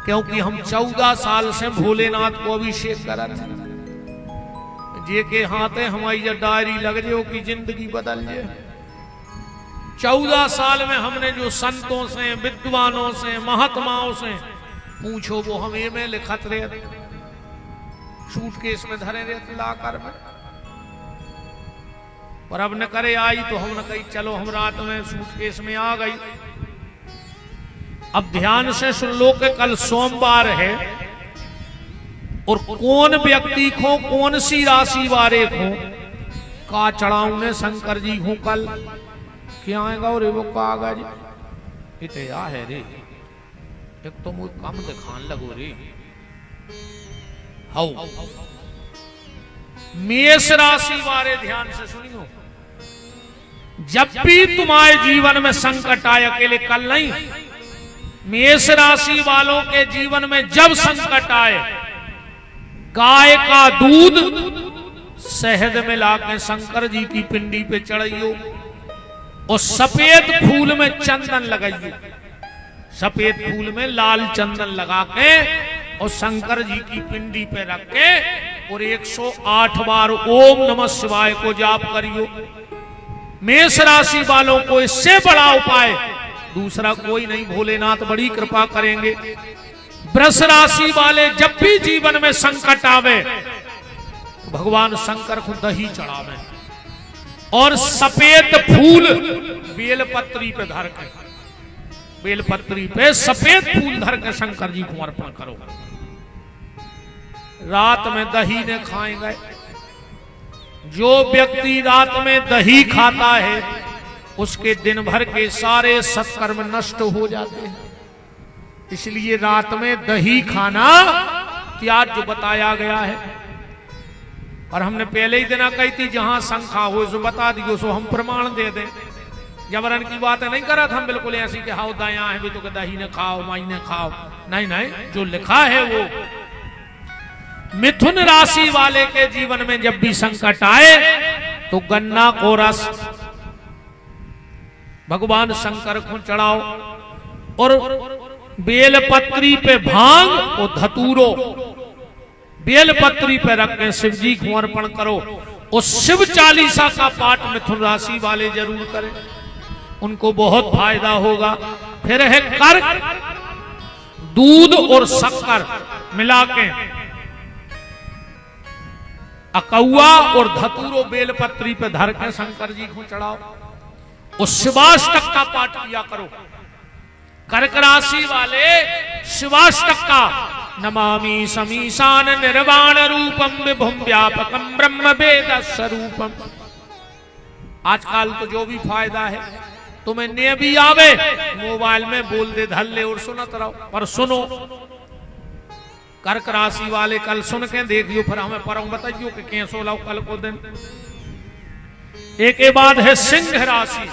Speaker 1: क्योंकि हम 14 साल से भोलेनाथ को अभिषेक करा थे। जे के हाथे हमारी जो डायरी लग जाओ कि जिंदगी बदल जाए। 14 साल में हमने जो संतों से, विद्वानों से, महात्माओं से पूछो, वो हमें में लिखत रहे, सूटकेस में धरे रहे लाकर में। और अब न करे आई तो हम न कही चलो हम रात में सूटकेस में आ गई। अब ध्यान से सुन लो कि कल सोमवार है, और कौन व्यक्ति को, कौन सी राशि वाले को का चढ़ाऊ ने शंकर जी को कल क्या आएगा। और वो कागज इतना है रे, एक तो मुझे कम दिखान लगो रे। हाउ मेष राशि वाले ध्यान से सुनियो, जब भी तुम्हारे जीवन में संकट आए, अकेले कल नहीं, मेष राशि वालों के जीवन में जब संकट आए, गाय का दूध शहद में लाकर शंकर जी की पिंडी पे चढ़ाइयो, और सफेद फूल में चंदन लगाइयो। सफेद फूल में लाल चंदन लगा के और शंकर जी की पिंडी पे रख के और 108 बार ओम नमः शिवाय को जाप करियो। मेष राशि वालों को इससे बड़ा उपाय दूसरा कोई नहीं, भोलेनाथ बड़ी कृपा करेंगे। वृष राशि वाले जब भी जीवन में संकट आवे, भगवान शंकर को दही चढ़ावे और सफेद फूल बेलपत्री पे धर के, बेलपत्री पे सफेद फूल धर के शंकर जी को अर्पण करो। रात में दही ने खाएंगे। जो व्यक्ति रात में दही खाता है उसके दिन भर के सारे सत्कर्म नष्ट हो जाते हैं। इसलिए रात में दही खाना त्याज्य बताया गया है। और हमने पहले ही दिन कही थी, जहां शंखा हो सो बता दियो, सो हम प्रमाण दे दें। जबरन की बात नहीं करा था हम, बिल्कुल ऐसी कि हाउ दया है भी तो दही ने खाओ, माई ने खाओ, नहीं नहीं, जो लिखा है वो। मिथुन राशि वाले के जीवन में जब भी संकट आए तो गन्ना को रस भगवान शंकर को चढ़ाओ और बेलपत्री पे भांग और धतूरो बेलपत्री पे रख के शिव जी को अर्पण करो। और शिव चालीसा का पाठ मिथुन राशि वाले जरूर करें, उनको बहुत फायदा होगा। फिर है कर्क, दूध और शक्कर मिला के अकौआ और धतूरो बेलपत्री पे धर के शंकर जी को चढ़ाओ और शिवाष्टक का पाठ किया करो। कर्क राशि वाले शिवाष्टक का नमामि समीशान निर्वाण रूपम विभुम व्यापकम ब्रह्म वेद स्वरूपम। आजकल तो जो भी फायदा है तुम्हें ने भी आवे, मोबाइल में बोल दे धल्ले और सुनत रहो। पर सुनो, कर्क राशि वाले कल सुन के देखियो, फिर हमें परम बताइयो कि कैसो लाओ कल को दिन। एक के बाद है सिंह राशि।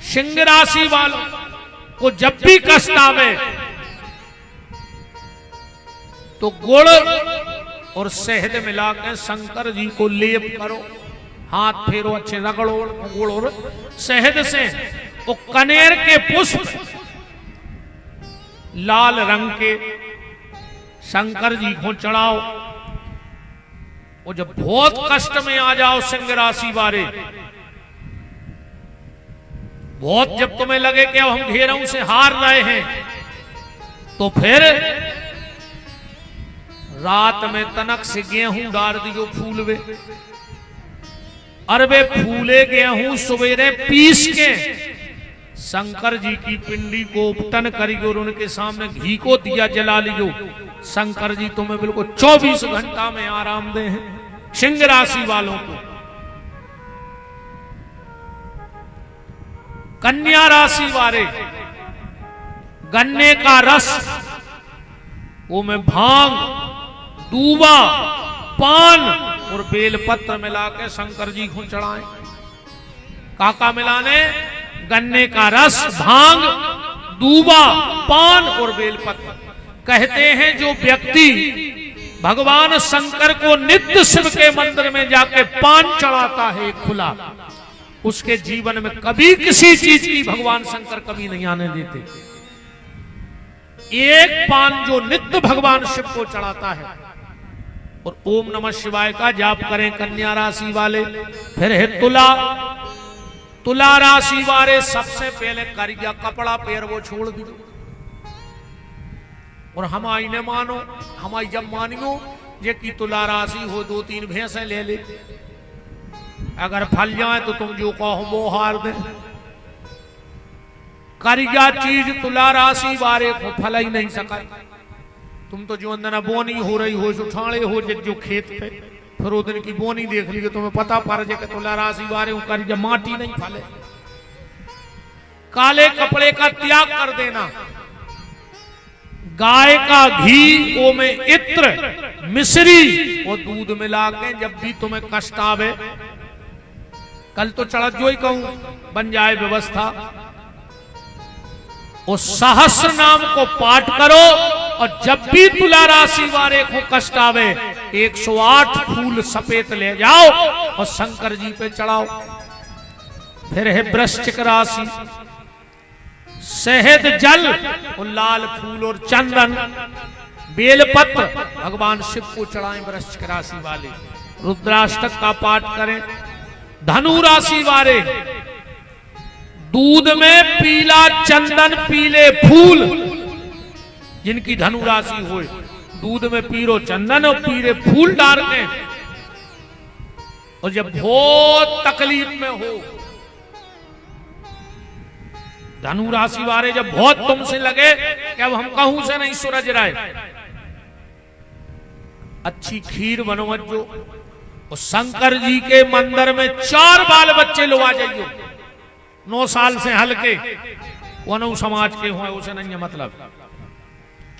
Speaker 1: सिंह राशि वालों को जब भी कष्ट आवे तो गुड़ और शहद मिलाकर शंकर जी को लेप करो, हाथ फेरो, अच्छे रगड़ो गुड़ और शहद से। वो कनेर के पुष्प लाल रंग के शंकर जी को चढ़ाओ। और जब बहुत कष्ट में आ जाओ सिंह राशि वाले, बहुत जब तुम्हें लगे कि अब हम घेरों से हार रहे हैं, तो फिर रात में तनक से गेहूं डाल दियो फूलवे, और वे फूले गेहूं सवेरे पीस के शंकर जी की पिंडी को उपटन करियो और उनके सामने घी को दिया जला लियो। शंकर जी तुम्हें बिल्कुल 24 घंटा में आराम दे हैं। सिंह राशि वालों को कन्या राशि वाले गन्ने का रस वो में भांग, दूबा, पान और बेलपत्र मिला के शंकर जी को चढ़ाएं। काका मिलाने गन्ने का रस, भांग, दूबा, पान और बेलपत्र। कहते हैं जो व्यक्ति भगवान शंकर को नित्य शिव के मंदिर में जाके पान चढ़ाता है खुला, उसके जीवन में कभी किसी चीज की भगवान शंकर कभी नहीं आने देते। एक पान जो नित्य भगवान शिव को चढ़ाता है और ओम नमः शिवाय का जाप करें कन्या राशि वाले। फिर है तुला, तुला राशि वाले सबसे पहले करिया कपड़ा पैर वो छोड़ दो और हमारी ने मानो, हमारी जब मानियो जे की तुला राशि हो 2-3 भैंसें ले ले, अगर फल जाए तो तुम जो कहो वो हार दे। करिया चीज तुला राशि वाले को फल ही नहीं सका। तुम तो जो अंदर बोनी हो रही हो, जो ठाणे हो जो खेत पे, फिर वो दिन की बोनी देख ली तुम्हें पता पड़ जाए कि तुला राशि वाले करिया माटी नहीं फले। काले कपड़े का त्याग कर देना, गाय का घी वो में इत्र, मिश्री और दूध मिला के जब भी तुम्हें कष्ट आवे, कल तो चढ़ जो ही कहूं बन जाए व्यवस्था, उस सहस्र नाम को पाठ करो और जब भी तुला राशि वाले को कष्ट आवे 108 फूल सफेद ले जाओ और शंकर जी पे चढ़ाओ। फिर है वृश्चिक राशि, शहद जल और लाल फूल और चंदन बेलपत्र भगवान शिव को चढ़ाएं वृश्चिक राशि वाले। रुद्राष्टक का पाठ करें। धनु राशि वाले दूध में पीला चंदन, पीले फूल, जिनकी धनु राशि हो दूध में पीरो चंदन और पीले फूल डाल के, और जब बहुत तकलीफ में हो, धनु राशि वाले जब बहुत तुमसे लगे कि अब हम कहूं से नहीं सूरज रहे, अच्छी खीर बनवजो और शंकर जी के मंदिर में 4 बाल बच्चे लो आ जाइयो, 9 साल से हल्के वनु समाज के हुए उसे नहीं है मतलब,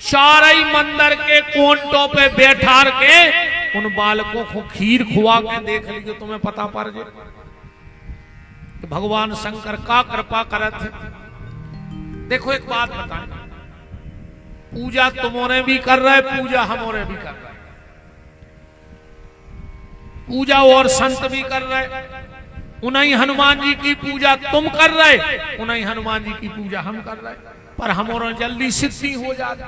Speaker 1: 4 ही मंदिर के कोंटों पे बैठा के उन बालकों को खीर खुआ के देख लीजिए, तुम्हें पता पड़ जाए तो भगवान शंकर का कृपा करत है। देखो एक बात बताएं, पूजा तुमोरे भी कर रहे, पूजा हमोरे भी कर रहे, पूजा और संत भी कर रहे, उन्हीं हनुमान जी की पूजा तुम कर रहे, उन्हीं हनुमान जी की पूजा हम कर रहे, पर हमारे जल्दी सिद्धि हो जाती।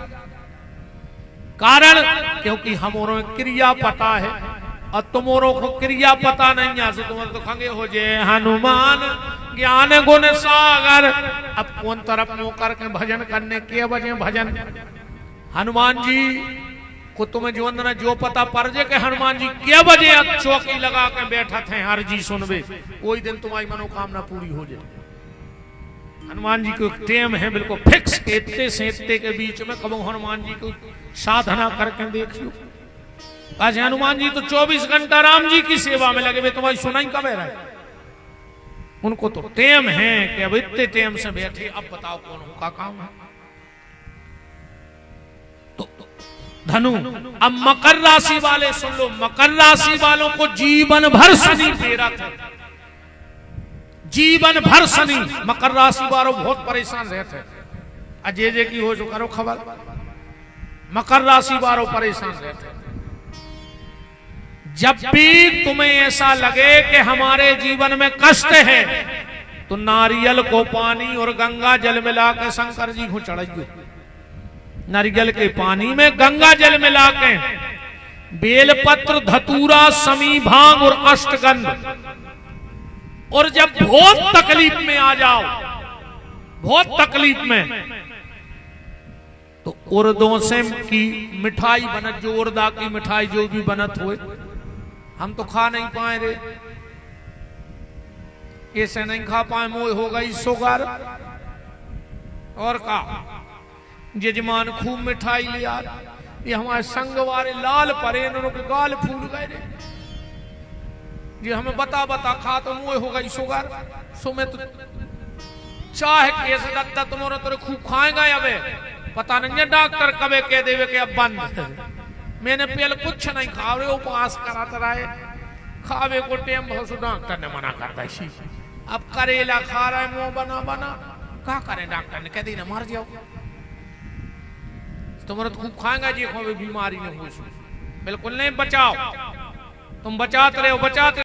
Speaker 1: कारण क्योंकि हमारे क्रिया पता है और तुम्हारों को क्रिया पता नहीं है, तो तुम्हारे तो खंगे हो जाए हनुमान ज्ञान गुण सागर। अब कौन तरफ मुंह करके भजन करने के बजे भजन हनुमान जी को तुम्हें जो अंदर जो पता पड़ जाए कि हनुमान जी क्या बजे चौकी लगा के बैठा थे हर जी सुनबे, कोई दिन तुम्हारी मनोकामना पूरी हो जाए। हनुमान जी को एक टेम है बिल्कुल फिक्स, इतने से इतने के बीच में कब हनुमान जी को साधना करके देखियो। आज हनुमान जी तो 24 घंटा राम जी की सेवा में लगे हुए, तुम्हारी सुनाई कब है रहे? उनको तो टेम है कि अब इतने टेम से बैठे, अब बताओ कौन का काम है। तो धनु। अब मकर राशि वाले सुन लो, मकर राशि वालों को जीवन भर शनि फेरा था, जीवन भर शनि। मकर राशि वालों बहुत परेशान रहते, अजय जे की हो जो करो खबर, मकर राशि वालों परेशान रहते। जब भी तुम्हें ऐसा लगे कि हमारे जीवन में कष्ट है तो नारियल को पानी और गंगा जल मिला के शंकर जी को चढ़ाइए। नारियल के पानी में गंगा जल मिला के बेलपत्र, धतूरा, समी, भांग और अष्टगंध, और जब बहुत तकलीफ में आ जाओ, बहुत तकलीफ में, तो उर्दों से की मिठाई बनत, जो उर्दा की मिठाई जो भी बनत हुए, हम तो खा नहीं पाए रे, ऐसे नहीं खा पाए, मोह हो गई शुगर और का जजमान खूब मिठाई लिया, ये हमारे संग वाले लाल परे, इन्होंने के गाल फूल गए रे, ये हमें बता बता खा तो मोह हो गई शुगर। सो मैं तो चाहे केस दत्ता तुम्हारा तेरे खूब खाएगा अबे पता नहीं है डॉक्टर कबे कह देवे कि अब बंद। मैंने पहले कुछ नहीं खावे उपवास कराता रहे खावे को टेम बहुत डॉक्टर ने मना कर दी। अब करेला खा रहा है मुंह बना बना क्या करें डॉक्टर ने कह दी ना मर जाओ तुम्हारा तो खूब खाएगा जी बीमारी नहीं हो बिल्कुल नहीं बचाओ तुम बचाते रहो बचाते